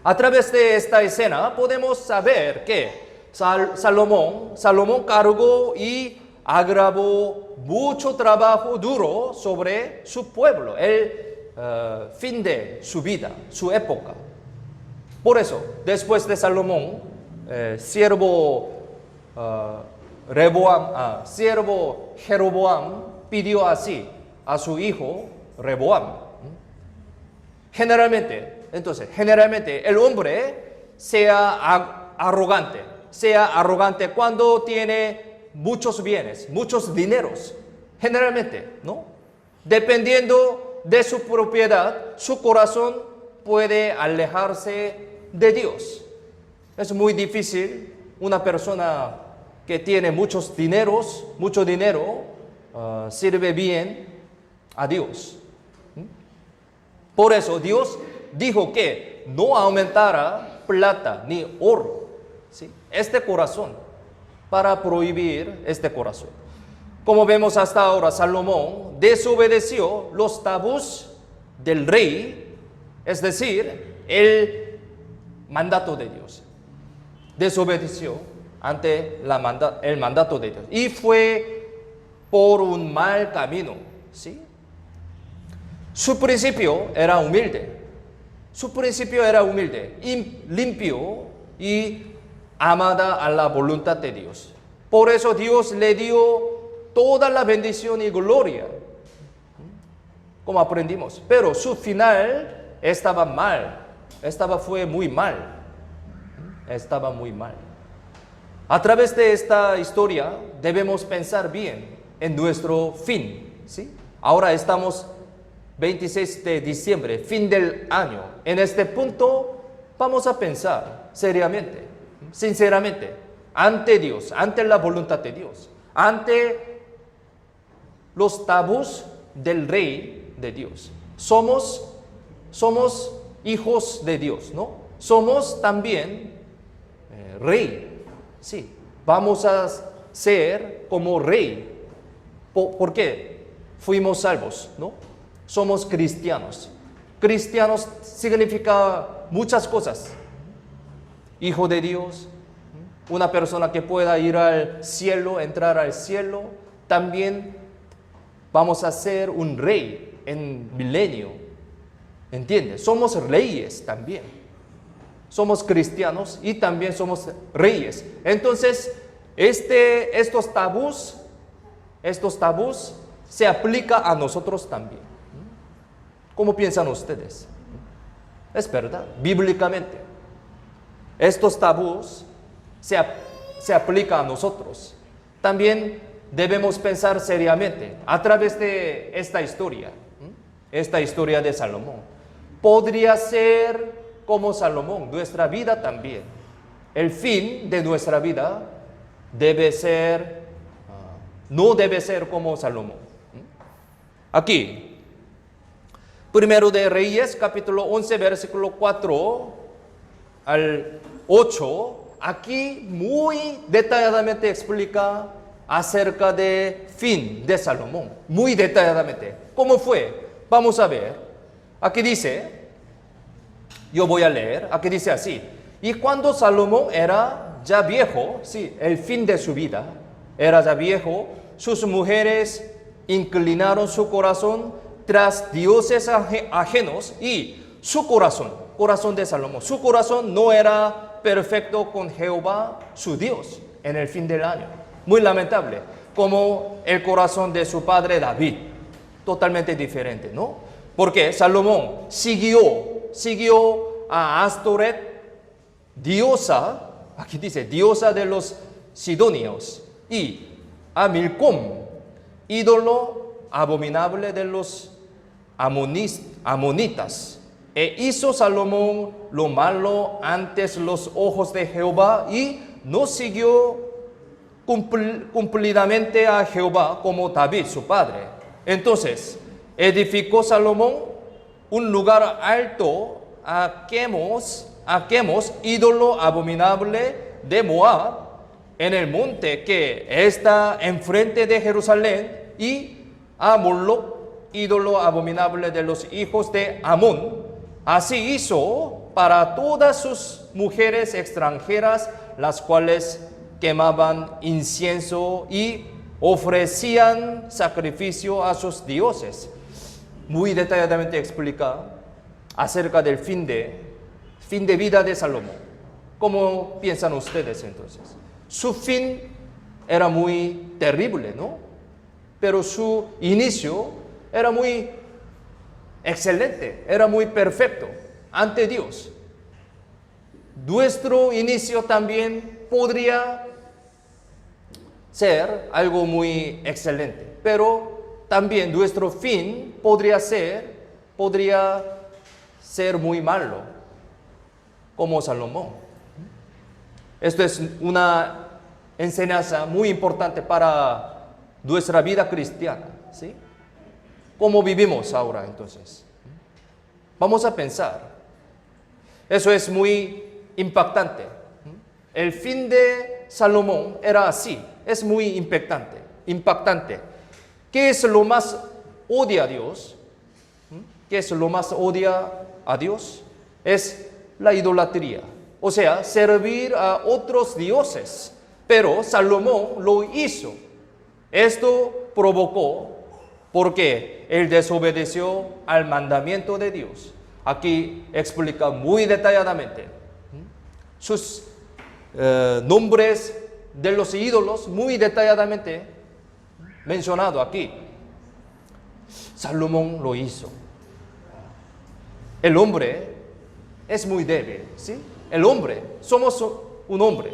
A través de esta escena podemos saber que Salomón cargó y agravó mucho trabajo duro sobre su pueblo, el fin de su vida, su época. Por eso, después de Salomón, siervo Jeroboam pidió así a su hijo Rehoboam. Generalmente el hombre sea arrogante cuando tiene muchos bienes, muchos dineros. Generalmente, ¿no? Dependiendo de su propiedad, su corazón puede alejarse de Dios. Es muy difícil una persona que tiene mucho dinero, sirve bien a Dios. Por eso Dios dijo que no aumentara plata ni oro, ¿sí? Este corazón, para prohibir este corazón. Como vemos hasta ahora, Salomón desobedeció los tabús del rey, es decir, el mandato de Dios. Desobedeció ante el mandato de Dios y fue por un mal camino, ¿sí? Su principio era humilde, limpio y amada a la voluntad de Dios. Por eso Dios le dio toda la bendición y gloria, como aprendimos. Pero su final estaba muy mal. A través de esta historia debemos pensar bien en nuestro fin, ¿sí? Ahora estamos 26 de diciembre, fin del año. En este punto vamos a pensar seriamente, sinceramente, ante Dios, ante la voluntad de Dios, ante los tabús del Rey de Dios. Somos hijos de Dios, ¿no? Somos también rey, sí. Vamos a ser como rey. ¿Por qué? Fuimos salvos, ¿no? Somos cristianos. Cristianos significa muchas cosas. Hijo de Dios, una persona que pueda ir al cielo, entrar al cielo. También vamos a ser un rey en milenio. ¿Entiendes? Somos reyes también. Somos cristianos y también somos reyes. Entonces, estos tabús se aplican a nosotros también. ¿Cómo piensan ustedes? Es verdad, bíblicamente. Estos tabús se aplican a nosotros. También debemos pensar seriamente a través de esta historia de Salomón. Podría ser como Salomón, nuestra vida también. El fin de nuestra vida no debe ser como Salomón. Aquí, Primero de Reyes, capítulo 11, versículo 4 al 8, aquí muy detalladamente explica acerca del fin de Salomón. Muy detalladamente. ¿Cómo fue? Vamos a ver. Aquí dice, yo voy a leer, aquí dice así. Y cuando Salomón era ya viejo, sí, el fin de su vida, era ya viejo, sus mujeres inclinaron su corazón tras dioses ajenos y su corazón de Salomón, su corazón no era perfecto con Jehová, su Dios, en el fin del año. Muy lamentable, como el corazón de su padre David, totalmente diferente, ¿no? Porque Salomón siguió a Astoret, diosa, aquí dice, diosa de los sidonios, y a Milcom, ídolo abominable de los amonitas. E hizo Salomón lo malo ante los ojos de Jehová y no siguió cumplidamente a Jehová como David, su padre. Entonces, edificó Salomón un lugar alto a Quemos, ídolo abominable de Moab, en el monte que está enfrente de Jerusalén, y a Moloc, ídolo abominable de los hijos de Amón. Así hizo para todas sus mujeres extranjeras, las cuales quemaban incienso y ofrecían sacrificio a sus dioses. Muy detalladamente explica acerca del fin de vida de Salomón. ¿Cómo piensan ustedes entonces? Su fin era muy terrible, ¿no? Pero su inicio era muy excelente, era muy perfecto ante Dios. Nuestro inicio también podría ser algo muy excelente, pero también nuestro fin podría ser muy malo, como Salomón. Esto es una enseñanza muy importante para nuestra vida cristiana, ¿sí? ¿Cómo vivimos ahora entonces? Vamos a pensar. Eso es muy impactante. El fin de Salomón era así, es muy impactante. ¿Qué es lo más odia a Dios? ¿Qué es lo más odia a Dios? Es la idolatría, o sea, servir a otros dioses. Pero Salomón lo hizo. Esto provocó porque él desobedeció al mandamiento de Dios. Aquí explica muy detalladamente sus nombres de los ídolos, muy detalladamente mencionado aquí. Salomón lo hizo. El hombre es muy débil, ¿sí? El hombre, somos un hombre.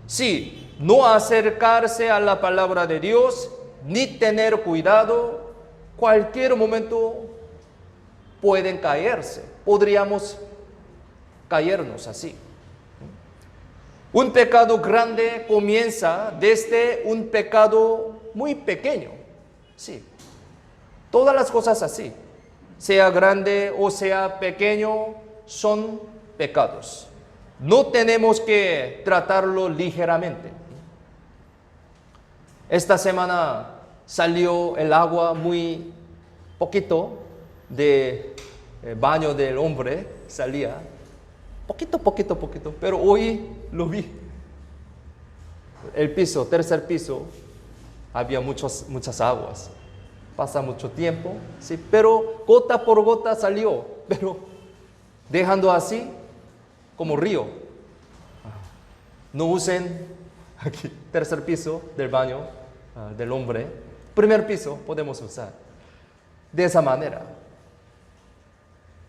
Sí, no acercarse a la palabra de Dios, ni tener cuidado, cualquier momento pueden caerse. Podríamos caernos así. Un pecado grande comienza desde un pecado muy pequeño. Sí, todas las cosas así, sea grande o sea pequeño, son pecados. No tenemos que tratarlo ligeramente. Esta semana salió el agua muy poquito de baño del hombre, salía poquito, pero hoy lo vi. El piso, tercer piso, había muchas aguas. Pasa mucho tiempo, sí, pero gota por gota salió, pero dejando así como río. No usen aquí tercer piso del baño del hombre. Primer piso podemos usar de esa manera.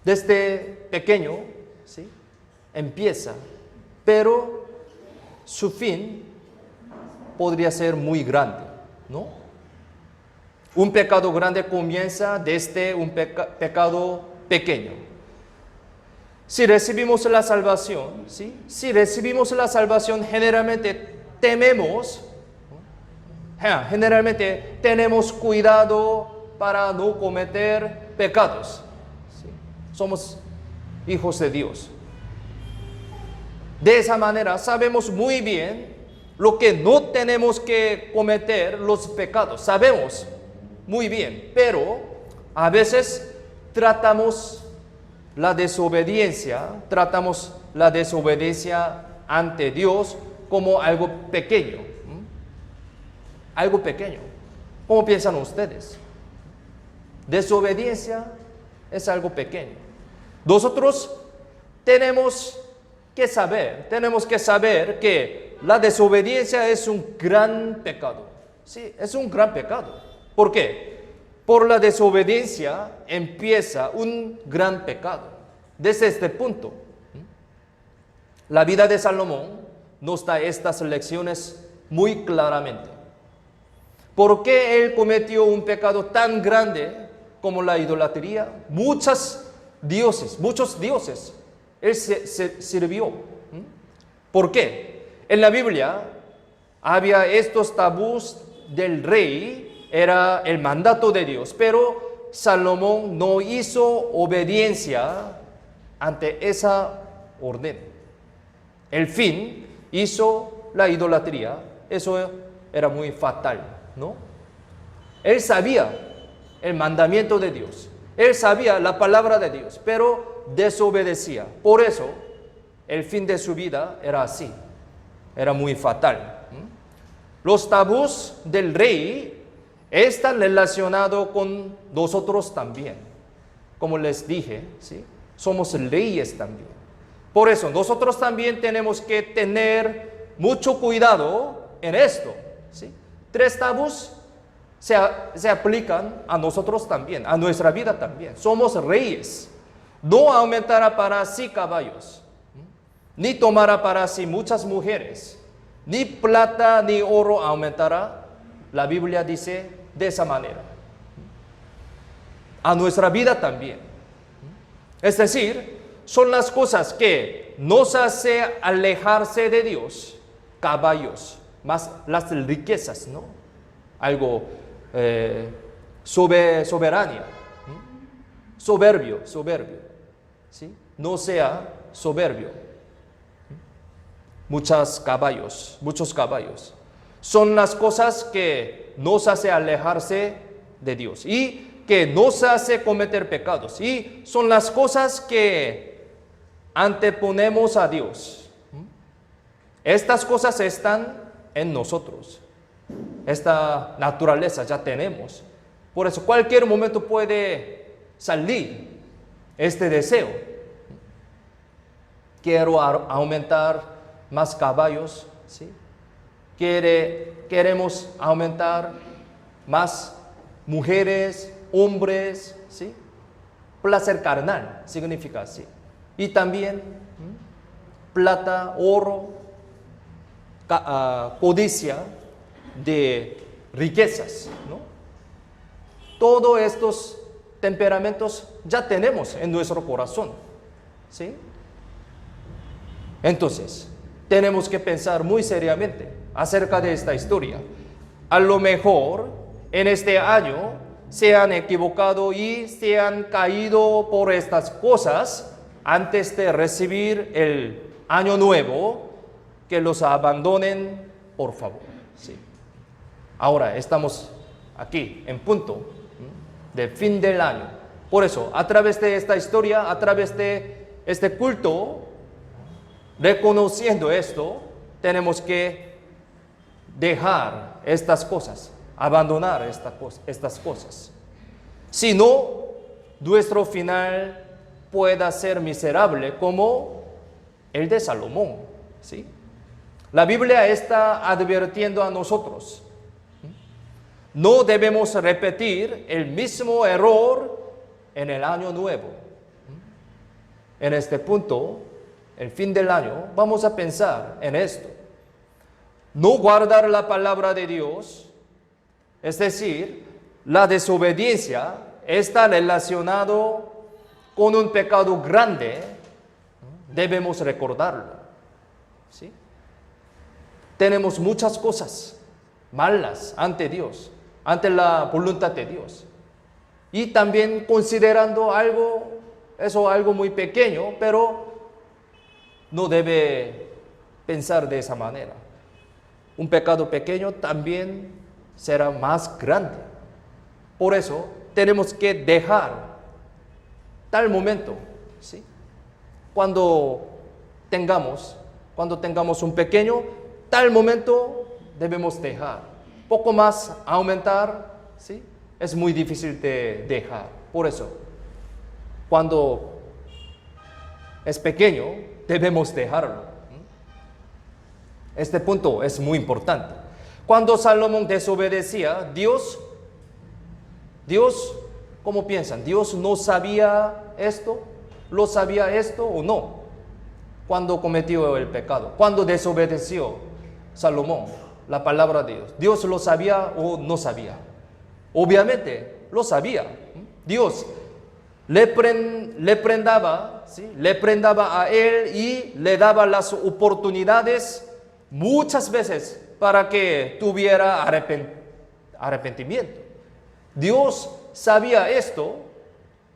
Desde pequeño, ¿sí? Empieza, pero su fin podría ser muy grande, ¿no? Un pecado grande comienza desde un pecado pequeño. Si recibimos la salvación, ¿sí? Si recibimos la salvación, generalmente tenemos cuidado para no cometer pecados, ¿sí? Somos hijos de Dios. De esa manera sabemos muy bien lo que no tenemos que cometer, los pecados. Sabemos muy bien, pero a veces tratamos la desobediencia ante Dios como algo pequeño. Algo pequeño. ¿Cómo piensan ustedes? Desobediencia es algo pequeño. Nosotros tenemos que saber que la desobediencia es un gran pecado. Sí, es un gran pecado. ¿Por qué? Por la desobediencia empieza un gran pecado. Desde este punto, la vida de Salomón nos da estas lecciones muy claramente. ¿Por qué él cometió un pecado tan grande como la idolatría? Muchos dioses él se sirvió. ¿Por qué? En la Biblia había estos tabús del rey, era el mandato de Dios, pero Salomón no hizo obediencia ante esa orden. El fin hizo la idolatría, eso era muy fatal, ¿no? Él sabía el mandamiento de Dios, él sabía la palabra de Dios, pero desobedecía. Por eso, el fin de su vida era así, era muy fatal. Los tabús del rey están relacionados con nosotros también. Como les dije, ¿sí? Somos reyes también. Por eso, nosotros también tenemos que tener mucho cuidado en esto, ¿sí? 3 tabús se aplican a nosotros también, a nuestra vida también. Somos reyes. No aumentará para sí caballos, ni tomará para sí muchas mujeres, ni plata ni oro aumentará. La Biblia dice de esa manera. A nuestra vida también. Es decir, son las cosas que nos hace alejarse de Dios, caballos, más las riquezas, ¿no? Algo soberania, soberbio, ¿sí? No sea soberbio. Muchos caballos. Son las cosas que nos hace alejarse de Dios y que nos hace cometer pecados. Y son las cosas que anteponemos a Dios. Estas cosas están en nosotros. Esta naturaleza ya tenemos. Por eso cualquier momento puede salir este deseo. Quiero aumentar más caballos, ¿sí? Queremos aumentar más mujeres, hombres, ¿sí? Placer carnal significa así. Y también plata, oro, codicia de riquezas, ¿no? Todos estos temperamentos ya tenemos en nuestro corazón, ¿sí? Entonces, tenemos que pensar muy seriamente acerca de esta historia. A lo mejor en este año se han equivocado y se han caído por estas cosas antes de recibir el año nuevo. Que los abandonen, por favor. Sí. Ahora estamos aquí en punto de fin del año. Por eso, a través de esta historia, a través de este culto, reconociendo esto, tenemos que dejar estas cosas, abandonar estas cosas. Si no, nuestro final pueda ser miserable como el de Salomón, ¿sí? La Biblia está advirtiendo a nosotros. No debemos repetir el mismo error en el año nuevo. En este punto, el fin del año, vamos a pensar en esto. No guardar la palabra de Dios, es decir, la desobediencia, está relacionado con un pecado grande. Debemos recordarlo, ¿sí? Tenemos muchas cosas malas ante Dios, ante la voluntad de Dios. Y también considerando algo muy pequeño, pero no debe pensar de esa manera. Un pecado pequeño también será más grande. Por eso tenemos que dejar tal momento, ¿sí? Cuando tengamos un pequeño, tal momento debemos dejar. Poco más aumentar, ¿sí? Es muy difícil de dejar. Por eso, cuando es pequeño, debemos dejarlo. Este punto es muy importante. Cuando Salomón desobedecía, Dios, ¿cómo piensan? ¿Dios no sabía esto? ¿Lo sabía esto o no? Cuando cometió el pecado, cuando desobedeció Salomón, la palabra de Dios. ¿Dios lo sabía o no sabía? Obviamente lo sabía. Dios le prendaba, ¿sí? Le prendaba a él y le daba las oportunidades muchas veces para que tuviera arrepentimiento. Dios sabía esto,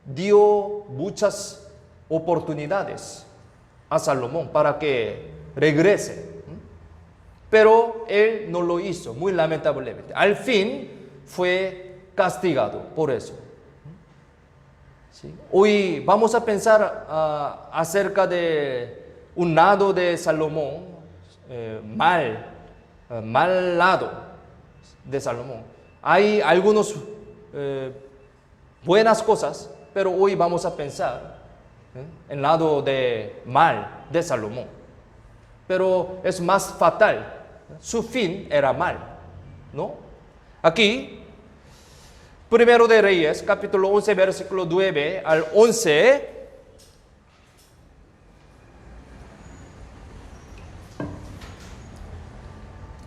dio muchas oportunidades a Salomón para que regrese. Pero él no lo hizo, muy lamentablemente. Al fin fue castigado por eso. ¿Sí? Hoy vamos a pensar acerca de un lado de Salomón, mal lado de Salomón. Hay algunas buenas cosas, pero hoy vamos a pensar en el lado de mal de Salomón. Pero es más fatal. Su fin era mal, ¿no? Aquí Primero de Reyes, capítulo 11, versículo 9 al 11.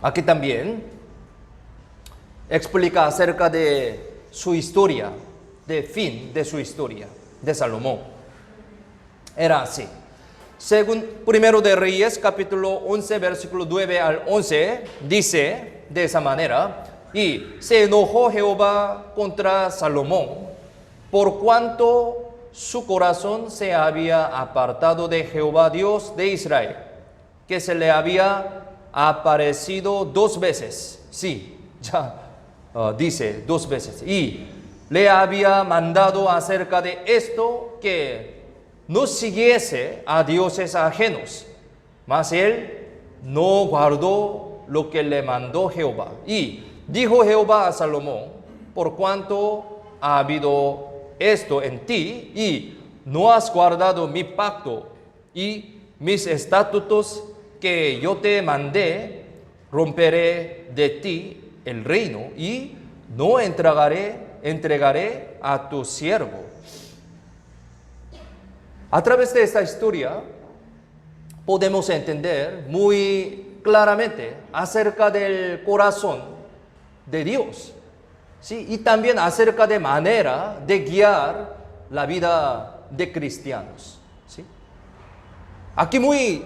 Aquí también explica acerca de su historia, de fin de su historia, de Salomón. Era así. Según Primero de Reyes, capítulo 11, versículo 9 al 11, dice de esa manera: y se enojó Jehová contra Salomón, por cuanto su corazón se había apartado de Jehová Dios de Israel, que se le había aparecido 2 veces. Sí, ya dice 2 veces. Y le había mandado acerca de esto que no siguiese a dioses ajenos, mas él no guardó lo que le mandó Jehová. Y dijo Jehová a Salomón: por cuanto ha habido esto en ti, y no has guardado mi pacto y mis estatutos que yo te mandé, romperé de ti el reino y no entregaré a tu siervo. A través de esta historia podemos entender muy claramente acerca del corazón de Dios, ¿sí? Y también acerca de manera de guiar la vida de cristianos, ¿sí? Aquí muy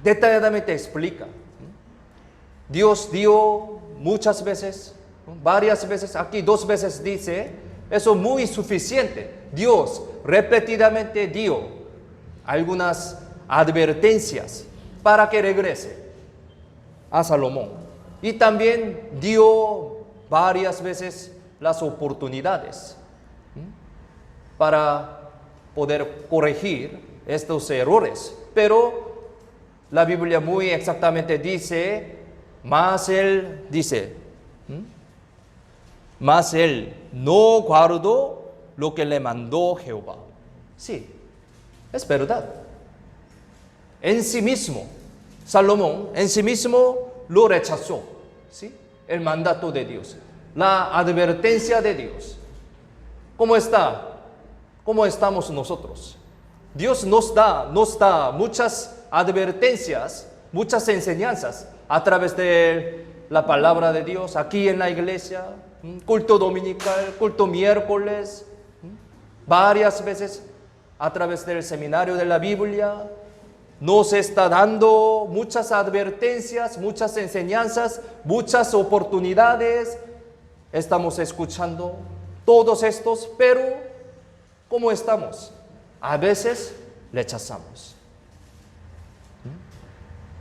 detalladamente explica. Dios dio muchas veces, varias veces, aquí 2 veces dice, eso muy suficiente. Dios repetidamente dio algunas advertencias para que regrese a Salomón. Y también dio varias veces las oportunidades para poder corregir estos errores. Pero la Biblia muy exactamente dice, mas él no guardó lo que le mandó Jehová. Sí, es verdad. En sí mismo, Salomón en sí mismo lo rechazó, ¿sí? El mandato de Dios, la advertencia de Dios. ¿Cómo está? ¿Cómo estamos nosotros? Dios nos da muchas advertencias, muchas enseñanzas a través de la palabra de Dios, aquí en la iglesia, culto dominical, culto miércoles, varias veces a través del seminario de la Biblia. Nos está dando muchas advertencias, muchas enseñanzas, muchas oportunidades. Estamos escuchando todos estos, pero ¿cómo estamos? A veces rechazamos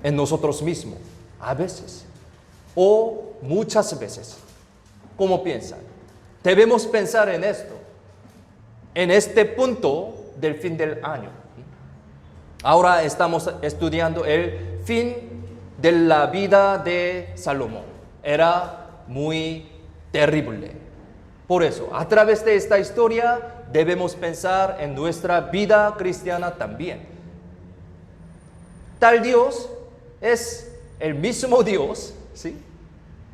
en nosotros mismos, a veces, o muchas veces. ¿Cómo piensan? Debemos pensar en esto, en este punto del fin del año. Ahora estamos estudiando el fin de la vida de Salomón. Era muy terrible. Por eso, a través de esta historia, debemos pensar en nuestra vida cristiana también. Tal Dios es el mismo Dios, ¿sí?,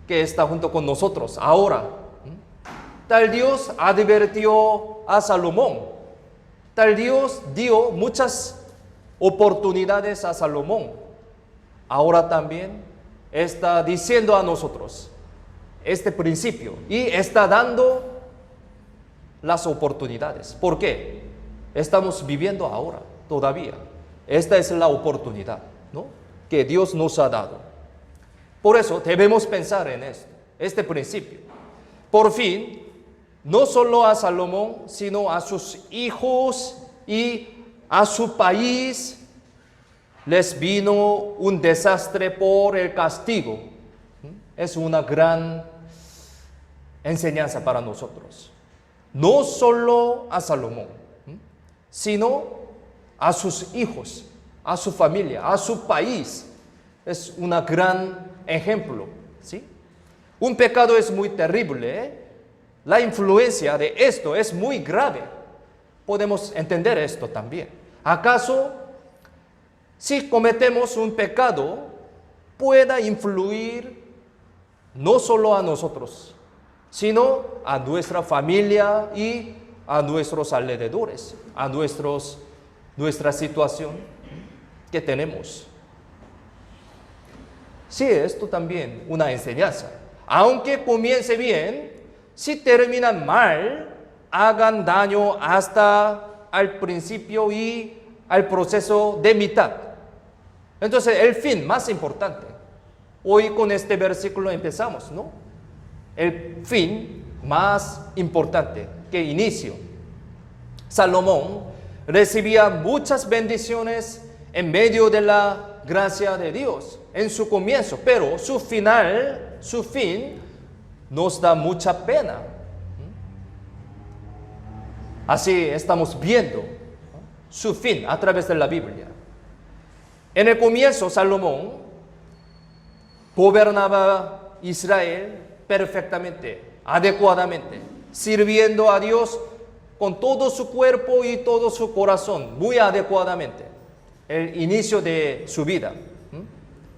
que está junto con nosotros ahora. Tal Dios advirtió a Salomón. Tal Dios dio muchas oportunidades a Salomón. Ahora también está diciendo a nosotros este principio y está dando las oportunidades. ¿Por qué? Estamos viviendo ahora todavía. Esta es la oportunidad, ¿no?, que Dios nos ha dado. Por eso debemos pensar en esto, este principio. Por fin, no solo a Salomón, sino a sus hijos y a su país les vino un desastre por el castigo. Es una gran enseñanza para nosotros. No solo a Salomón, sino a sus hijos, a su familia, a su país. Es un gran ejemplo, ¿sí? Un pecado es muy terrible, ¿eh? La influencia de esto es muy grave. Podemos entender esto también. ¿Acaso si cometemos un pecado pueda influir no solo a nosotros, sino a nuestra familia y a nuestros alrededores, a nuestra situación que tenemos. Sí, esto también una enseñanza. Aunque comience bien, si terminan mal, hagan daño hasta al principio y al proceso de mitad. Entonces, el fin más importante. Hoy con este versículo empezamos, ¿no? El fin más importante que inicio. Salomón recibía muchas bendiciones en medio de la gracia de Dios en su comienzo, pero su fin, nos da mucha pena. Así estamos viendo su fin a través de la Biblia. En el comienzo, Salomón gobernaba Israel perfectamente, adecuadamente, sirviendo a Dios con todo su cuerpo y todo su corazón, muy adecuadamente. El inicio de su vida,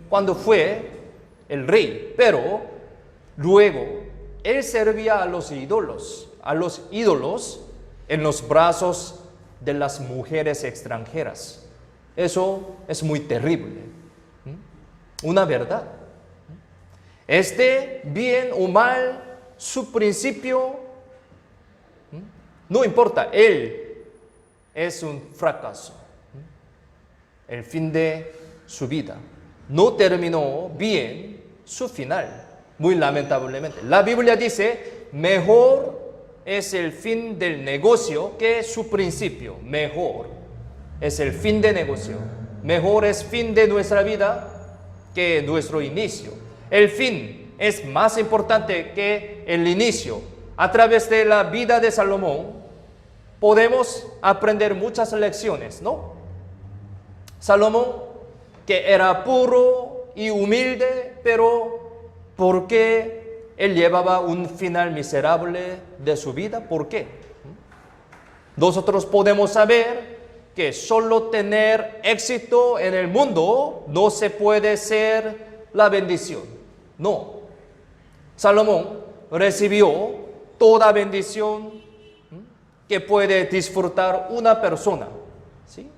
cuando fue el rey, pero luego él servía a los ídolos en los brazos de las mujeres extranjeras. Eso es muy terrible. Una verdad. Bien o mal, su principio, no importa, él es un fracaso. El fin de su vida no terminó bien su final, muy lamentablemente. La Biblia dice, mejor es el fin del negocio que su principio. Mejor es el fin de negocio. Mejor es fin de nuestra vida que nuestro inicio. El fin es más importante que el inicio. A través de la vida de Salomón podemos aprender muchas lecciones, ¿no? Salomón, que era puro y humilde, pero ¿por qué él llevaba un final miserable de su vida? ¿Por qué? Nosotros podemos saber que solo tener éxito en el mundo no se puede ser la bendición. No. Salomón recibió toda bendición que puede disfrutar una persona. ¿Sí?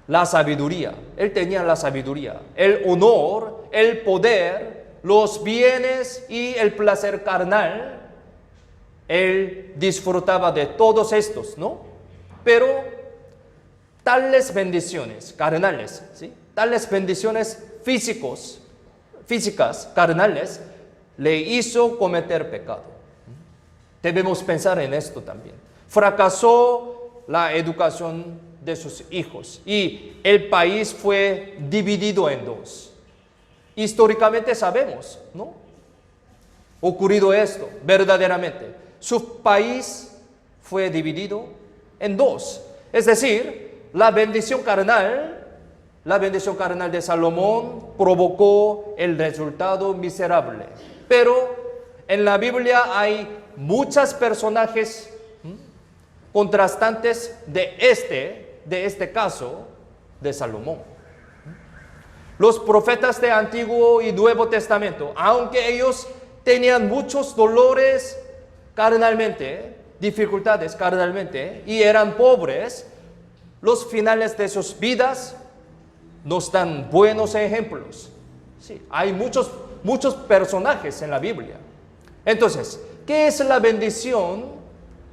La sabiduría. Él tenía la sabiduría, el honor, el poder, los bienes y el placer carnal. Él disfrutaba de todos estos, ¿no? Pero tales bendiciones carnales, ¿sí? Tales bendiciones físicas, carnales, le hizo cometer pecado. Debemos pensar en esto también. Fracasó la educación de sus hijos y el país fue dividido en dos. Históricamente sabemos, ¿no? Ocurrido esto, verdaderamente. Su país fue dividido en dos. Es decir, la bendición carnal de Salomón provocó el resultado miserable. Pero en la Biblia hay muchos personajes contrastantes de este caso de Salomón. Los profetas de Antiguo y Nuevo Testamento, aunque ellos tenían muchos dolores carnalmente, dificultades carnalmente, y eran pobres, los finales de sus vidas nos dan buenos ejemplos. Sí, hay muchos personajes en la Biblia. Entonces, ¿qué es la bendición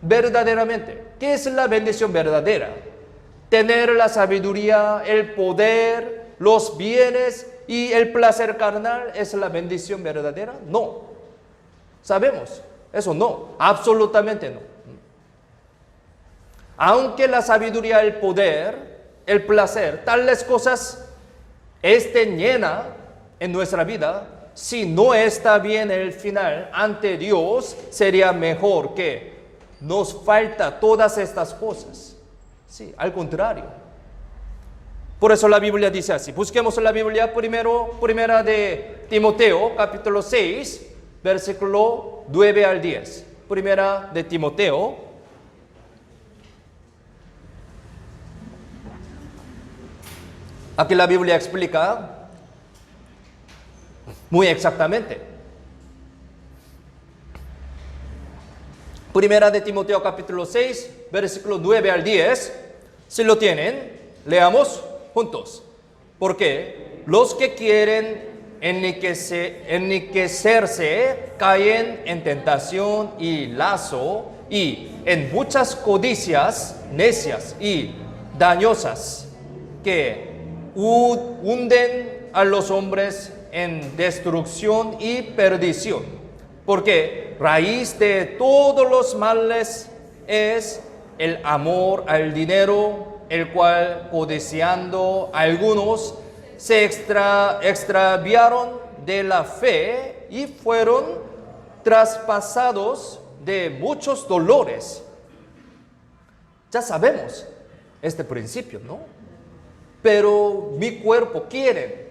verdaderamente? ¿Qué es la bendición verdadera? Tener la sabiduría, el poder, los bienes y el placer carnal es la bendición verdadera. No. Sabemos, eso no, absolutamente no. Aunque la sabiduría, el poder, el placer, tales cosas estén llenas en nuestra vida, si no está bien el final ante Dios, sería mejor que nos falta todas estas cosas. Sí, al contrario. Por eso la Biblia dice así. Busquemos la Biblia primera de Timoteo, capítulo 6, versículo 9 al 10. Primera de Timoteo. Aquí la Biblia explica muy exactamente. Primera de Timoteo capítulo 6, versículo 9 al 10. Si lo tienen, leamos juntos. Porque los que quieren enriquecerse caen en tentación y lazo y en muchas codicias necias y dañosas que hunden a los hombres en destrucción y perdición. Porque raíz de todos los males es el amor al dinero, el cual codiciando algunos se extraviaron de la fe y fueron traspasados de muchos dolores. Ya sabemos este principio, ¿no? Pero mi cuerpo quiere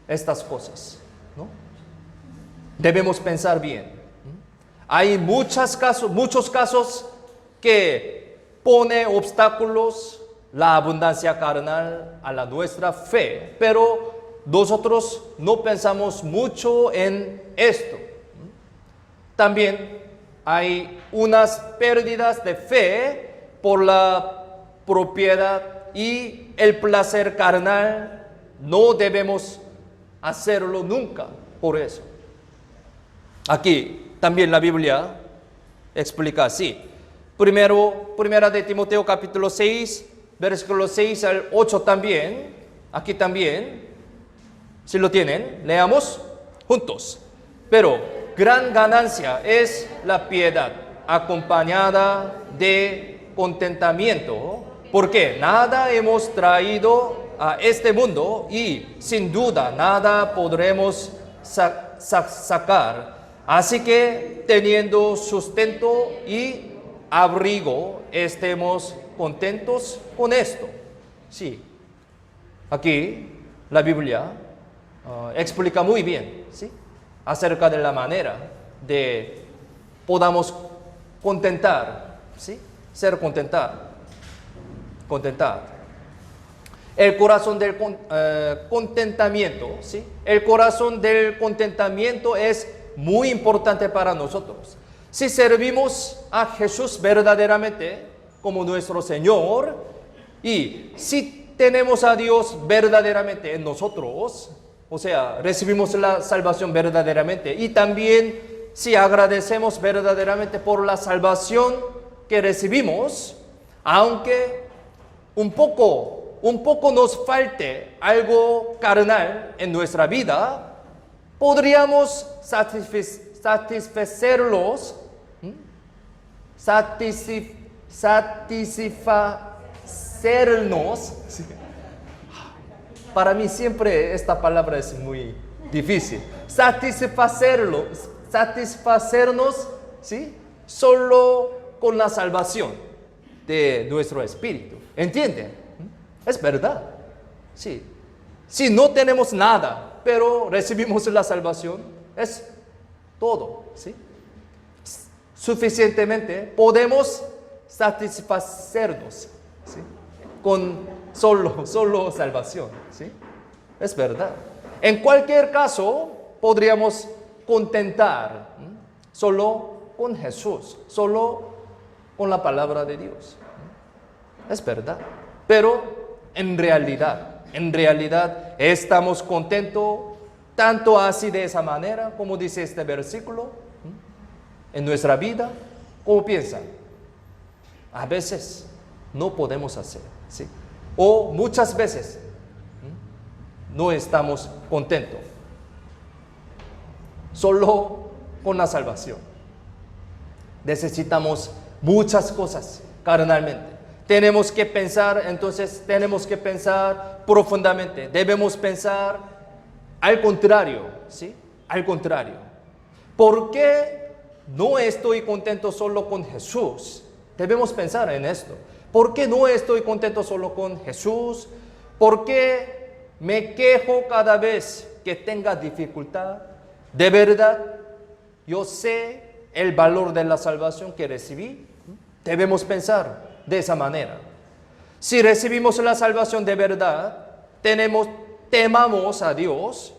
estas cosas, ¿no? Debemos pensar bien. Hay muchos casos que pone obstáculos la abundancia carnal a la nuestra fe, pero nosotros no pensamos mucho en esto. También hay unas pérdidas de fe por la propiedad y el placer carnal. No debemos hacerlo nunca por eso. Aquí también la Biblia explica así. Primera de Timoteo capítulo 6, versículos 6 al 8 también. Aquí también, si lo tienen, leamos juntos. Pero gran ganancia es la piedad, acompañada de contentamiento, porque nada hemos traído a este mundo y sin duda nada podremos sacar. Así que teniendo sustento y abrigo, estemos contentos con esto. Sí, aquí la Biblia explica muy bien, ¿sí?, acerca de la manera de podamos contentar, ¿sí?, ser contentar. El corazón del contentamiento, ¿sí? El corazón del contentamiento es muy importante para nosotros. Si servimos a Jesús verdaderamente como nuestro Señor y si tenemos a Dios verdaderamente en nosotros, o sea, recibimos la salvación verdaderamente y también si agradecemos verdaderamente por la salvación que recibimos, aunque un poco nos falte algo carnal en nuestra vida, podríamos satisfacernos. ¿Sí? Para mí siempre esta palabra es muy difícil. Satisfacernos, ¿sí?, solo con la salvación de nuestro espíritu. ¿Entienden? Es verdad. Sí. Si no tenemos nada, pero recibimos la salvación, es todo, ¿sí? Suficientemente podemos satisfacernos, ¿sí?, con solo salvación, ¿sí? Es verdad. En cualquier caso, podríamos contentar solo con Jesús, solo con la palabra de Dios. Es verdad. Pero en realidad estamos contentos tanto así de esa manera, como dice este versículo, en nuestra vida. ¿Cómo piensan? A veces no podemos hacer, ¿sí? O muchas veces no estamos contentos solo con la salvación. Necesitamos muchas cosas carnalmente. Tenemos que pensar profundamente. Debemos pensar al contrario, ¿sí? Al contrario. ¿Por qué no estoy contento solo con Jesús? Debemos pensar en esto. ¿Por qué no estoy contento solo con Jesús? ¿Por qué me quejo cada vez que tenga dificultad? De verdad, yo sé el valor de la salvación que recibí. Debemos pensar de esa manera. Si recibimos la salvación de verdad, temamos a Dios,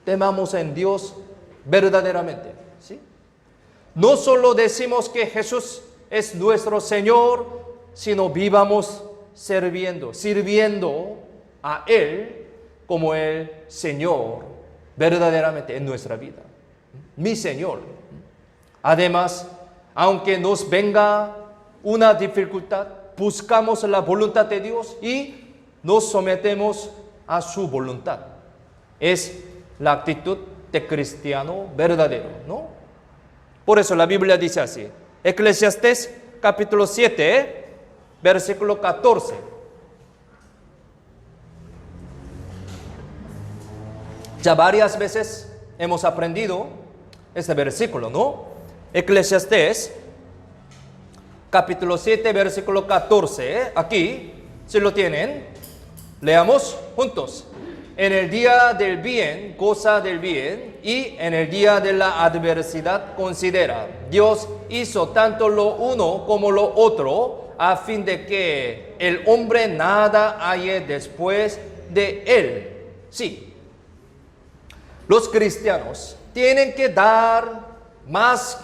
temamos en Dios verdaderamente, ¿sí? no solo decimos que Jesús es nuestro Señor, sino vivamos sirviendo a Él como el Señor verdaderamente en nuestra vida. Mi Señor. Además, aunque nos venga una dificultad, buscamos la voluntad de Dios y nos sometemos a su voluntad. Es la actitud de cristiano verdadero, ¿no? Por eso la Biblia dice así. Eclesiastés capítulo 7, versículo 14. Ya varias veces hemos aprendido este versículo, ¿no? Eclesiastés capítulo 7, versículo 14. Aquí, si lo tienen, leamos juntos. En el día del bien, goza del bien, y en el día de la adversidad, considera. Dios hizo tanto lo uno como lo otro, a fin de que el hombre nada halle después de él. Sí, los cristianos tienen que dar más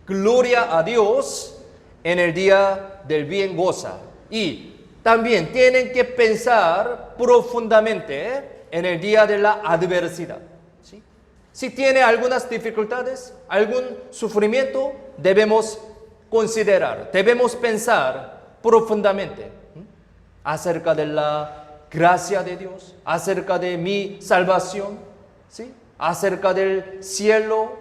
gloria a Dios en el día del bien goza. Y también tienen que pensar profundamente en el día de la adversidad. ¿Sí? Si tiene algunas dificultades, algún sufrimiento, debemos considerar, debemos pensar profundamente acerca de la gracia de Dios, acerca de mi salvación, ¿sí? Acerca del cielo,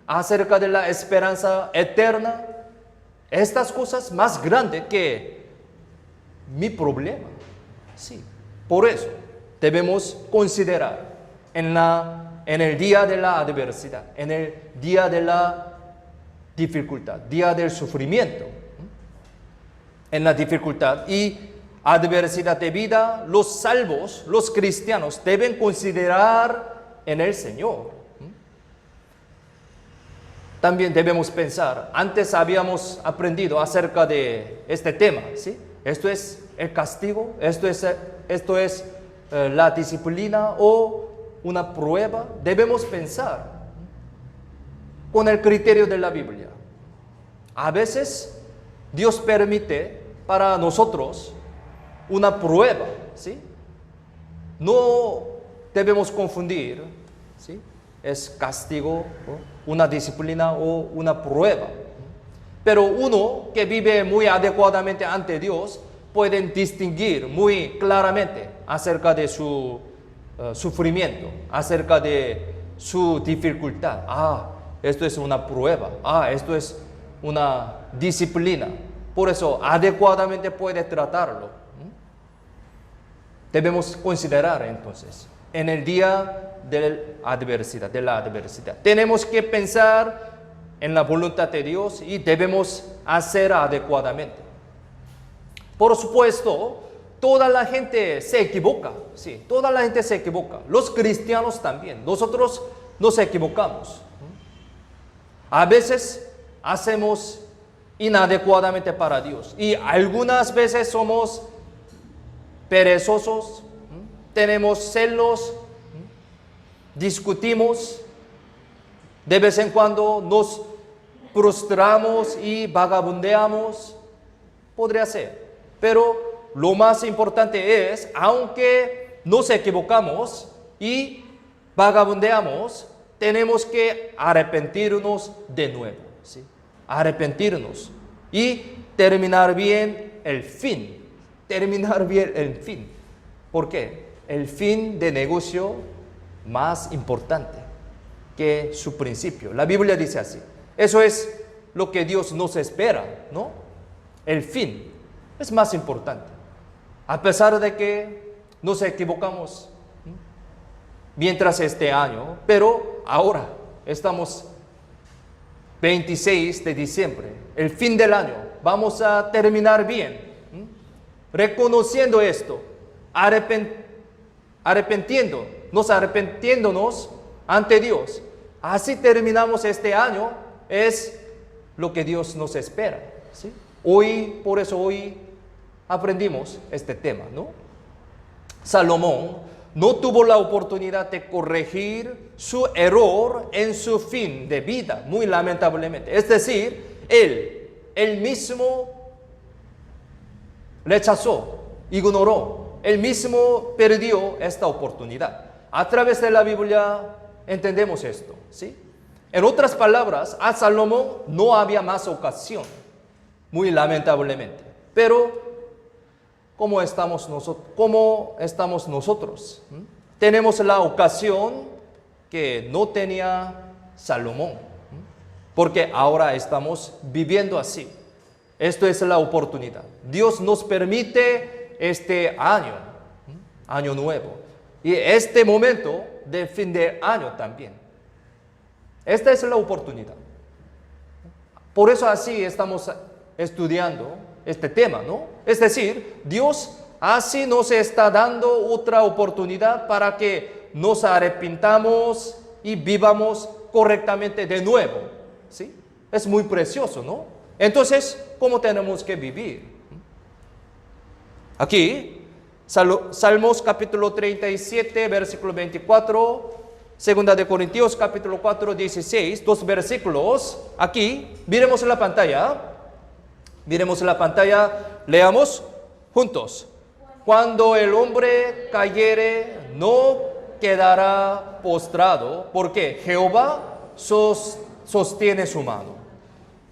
acerca de la esperanza eterna. Estas cosas más grandes que mi problema. Sí, por eso debemos considerar en el día de la adversidad, en el día de la dificultad, día del sufrimiento, en la dificultad y adversidad de vida, los salvos, los cristianos deben considerar en el Señor. También debemos pensar, antes habíamos aprendido acerca de este tema, ¿sí? Esto es el castigo, esto es la disciplina o una prueba. Debemos pensar con el criterio de la Biblia. A veces Dios permite para nosotros una prueba, ¿sí? No debemos confundir, ¿sí? Es castigo, una disciplina o una prueba. Pero uno que vive muy adecuadamente ante Dios puede distinguir muy claramente acerca de su sufrimiento, acerca de su dificultad. Esto es una prueba. Esto es una disciplina. Por eso adecuadamente puede tratarlo. Debemos considerar entonces en el día de la adversidad. Tenemos que pensar en la voluntad de Dios y debemos hacer adecuadamente. Por supuesto, toda la gente se equivoca. Sí, toda la gente se equivoca. Los cristianos también. Nosotros nos equivocamos. A veces hacemos inadecuadamente para Dios. Y algunas veces somos perezosos, tenemos celos, discutimos, de vez en cuando nos frustramos y vagabundeamos. Podría ser. Pero lo más importante es, aunque nos equivocamos y vagabundeamos, tenemos que arrepentirnos de nuevo, ¿sí? Arrepentirnos y terminar bien el fin. Terminar bien el fin. ¿Por qué? El fin de negocio más importante que su principio. La Biblia dice así. Eso es lo que Dios nos espera, ¿no? El fin es más importante. A pesar de que nos equivocamos mientras este año, pero ahora estamos 26 de diciembre, el fin del año, vamos a terminar bien, reconociendo esto, arrepentiéndonos ante Dios. Así terminamos este año, es lo que Dios nos espera, ¿sí? Por eso hoy aprendimos este tema, ¿no? Salomón no tuvo la oportunidad de corregir su error en su fin de vida, muy lamentablemente. Es decir, él mismo rechazó, ignoró, él mismo perdió esta oportunidad. A través de la Biblia entendemos esto, ¿sí? En otras palabras, a Salomón no había más ocasión, muy lamentablemente. Pero, ¿cómo estamos nosotros? Tenemos la ocasión que no tenía Salomón, porque ahora estamos viviendo así. Esto es la oportunidad. Dios nos permite este año nuevo, y este momento de fin de año también. Esta es la oportunidad. Por eso así estamos estudiando este tema, ¿no? Es decir, Dios así nos está dando otra oportunidad para que nos arrepintamos y vivamos correctamente de nuevo, ¿sí? Es muy precioso, ¿no? Entonces, ¿cómo tenemos que vivir? Aquí, Salmos capítulo 37, versículo 24, Segunda de Corintios capítulo 4, 16, dos versículos. Aquí, miremos la pantalla. Miremos la pantalla, leamos juntos. Cuando el hombre cayere, no quedará postrado, porque Jehová sostiene su mano.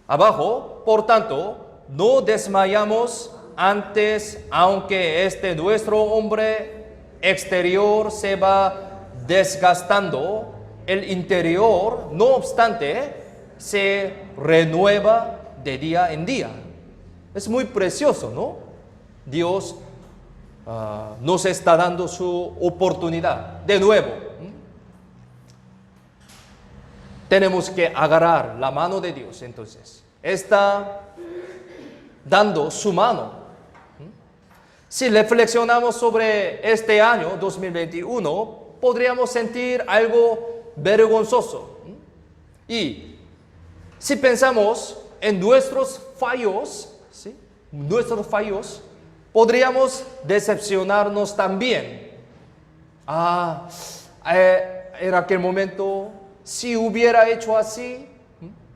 Abajo, por tanto, no desmayamos antes, aunque nuestro hombre exterior se va desgastando, el interior, no obstante, se renueva de día en día. Es muy precioso, ¿no? Dios nos está dando su oportunidad de nuevo. Tenemos que agarrar la mano de Dios, entonces. Está dando su mano. Si reflexionamos sobre este año 2021, podríamos sentir algo vergonzoso. Y si pensamos en nuestros fallos, ¿sí? Podríamos decepcionarnos también. En aquel momento, si hubiera hecho así,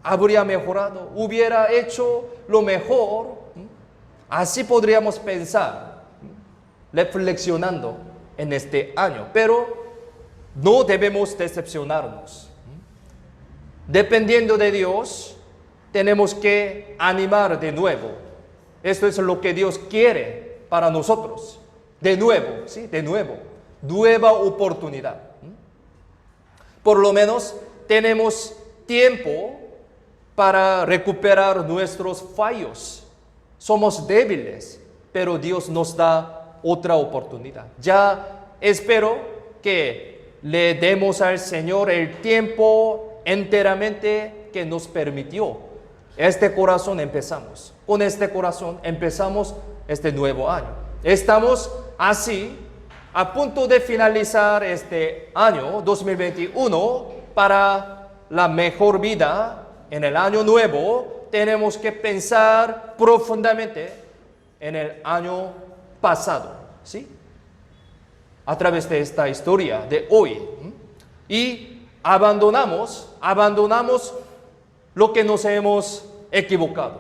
habría mejorado, hubiera hecho lo mejor. Así podríamos pensar, reflexionando en este año. Pero no debemos decepcionarnos. Dependiendo de Dios, tenemos que animar de nuevo. Esto es lo que Dios quiere para nosotros. De nuevo, ¿sí? De nuevo. Nueva oportunidad. Por lo menos tenemos tiempo para recuperar nuestros fallos. Somos débiles, pero Dios nos da otra oportunidad. Ya espero que le demos al Señor el tiempo enteramente que nos permitió. Con este corazón empezamos este nuevo año. Estamos así a punto de finalizar este año 2021 para la mejor vida. En el año nuevo tenemos que pensar profundamente en el año pasado, ¿sí? A través de esta historia de hoy. Y abandonamos lo que nos hemos equivocado.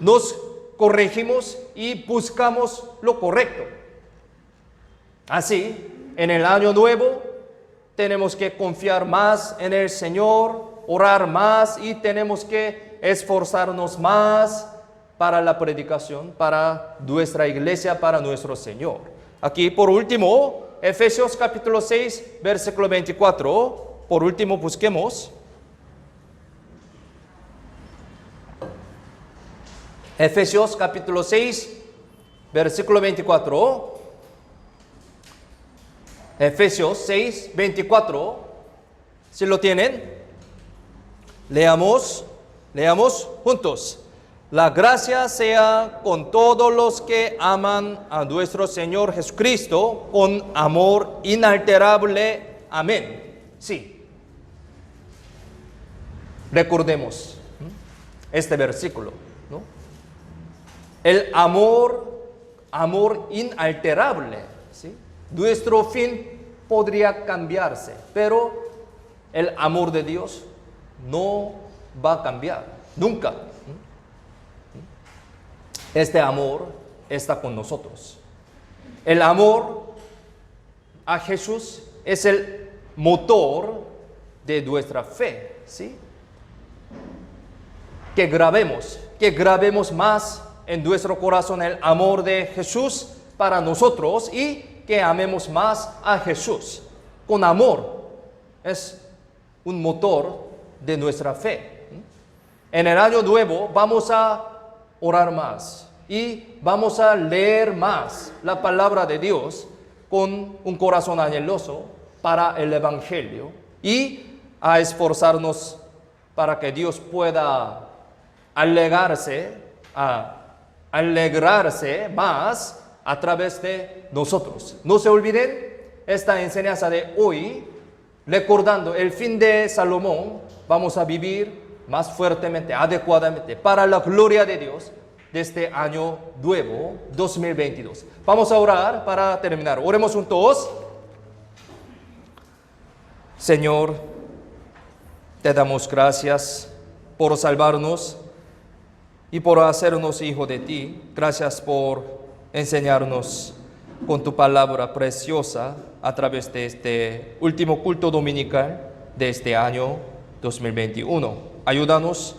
Nos corregimos y buscamos lo correcto. Así, en el año nuevo, tenemos que confiar más en el Señor, orar más y tenemos que esforzarnos más para la predicación, para nuestra iglesia, para nuestro Señor. Aquí, por último, Efesios capítulo 6, versículo 24. Por último, busquemos. Efesios capítulo 6, versículo 24. Efesios 6, 24. Si lo tienen, leamos juntos. La gracia sea con todos los que aman a nuestro Señor Jesucristo con amor inalterable. Amén. Sí. Recordemos este versículo, ¿no? El amor inalterable, ¿sí? nuestro fin podría cambiarse, pero el amor de Dios no va a cambiar, nunca. Este amor está con nosotros. El amor a Jesús es el motor de nuestra fe, ¿sí? Que grabemos más en nuestro corazón el amor de Jesús para nosotros y que amemos más a Jesús. Con amor es un motor de nuestra fe. En el año nuevo vamos a orar más y vamos a leer más la palabra de Dios con un corazón anheloso para el Evangelio y a esforzarnos para que Dios pueda alegrarse más a través de nosotros. No se olviden esta enseñanza de hoy, recordando el fin de Salomón, vamos a vivir más fuertemente, adecuadamente, para la gloria de Dios de este año nuevo, 2022. Vamos a orar para terminar. Oremos juntos. Señor, te damos gracias por salvarnos y por hacernos hijos de ti. Gracias por enseñarnos con tu palabra preciosa a través de este último culto dominical de este año 2021. Ayúdanos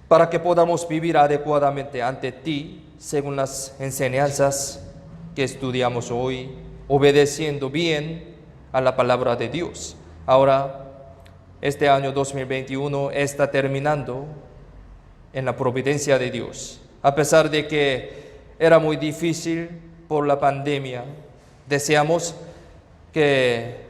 para que podamos vivir adecuadamente ante ti según las enseñanzas que estudiamos hoy, obedeciendo bien a la palabra de Dios. Ahora, este año 2021 está terminando en la providencia de Dios. A pesar de que era muy difícil por la pandemia, deseamos que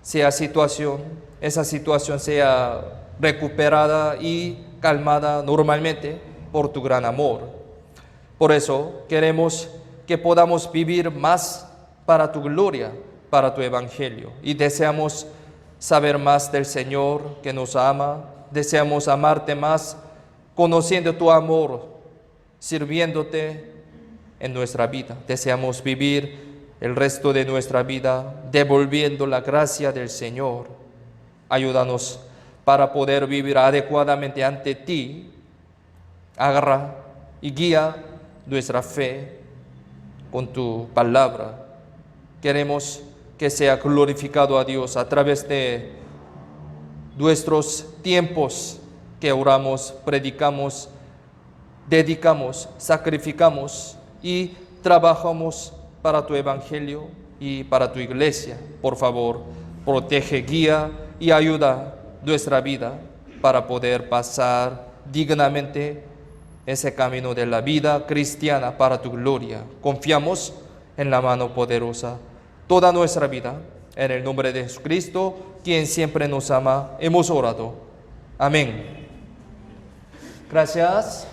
esa situación sea recuperada y calmada normalmente por tu gran amor. Por eso queremos que podamos vivir más para tu gloria, para tu evangelio. Y deseamos saber más del Señor que nos ama. Deseamos amarte más, conociendo tu amor, sirviéndote en nuestra vida. Deseamos vivir el resto de nuestra vida devolviendo la gracia del Señor. Ayúdanos para poder vivir adecuadamente ante ti. Agarra y guía nuestra fe con tu palabra. Queremos que sea glorificado a Dios a través de nuestros tiempos que oramos, predicamos, dedicamos, sacrificamos y trabajamos para tu evangelio y para tu iglesia. Por favor, protege, guía y ayuda nuestra vida para poder pasar dignamente ese camino de la vida cristiana para tu gloria. Confiamos en la mano poderosa toda nuestra vida. En el nombre de Jesucristo, quien siempre nos ama, hemos orado. Amén. Gracias.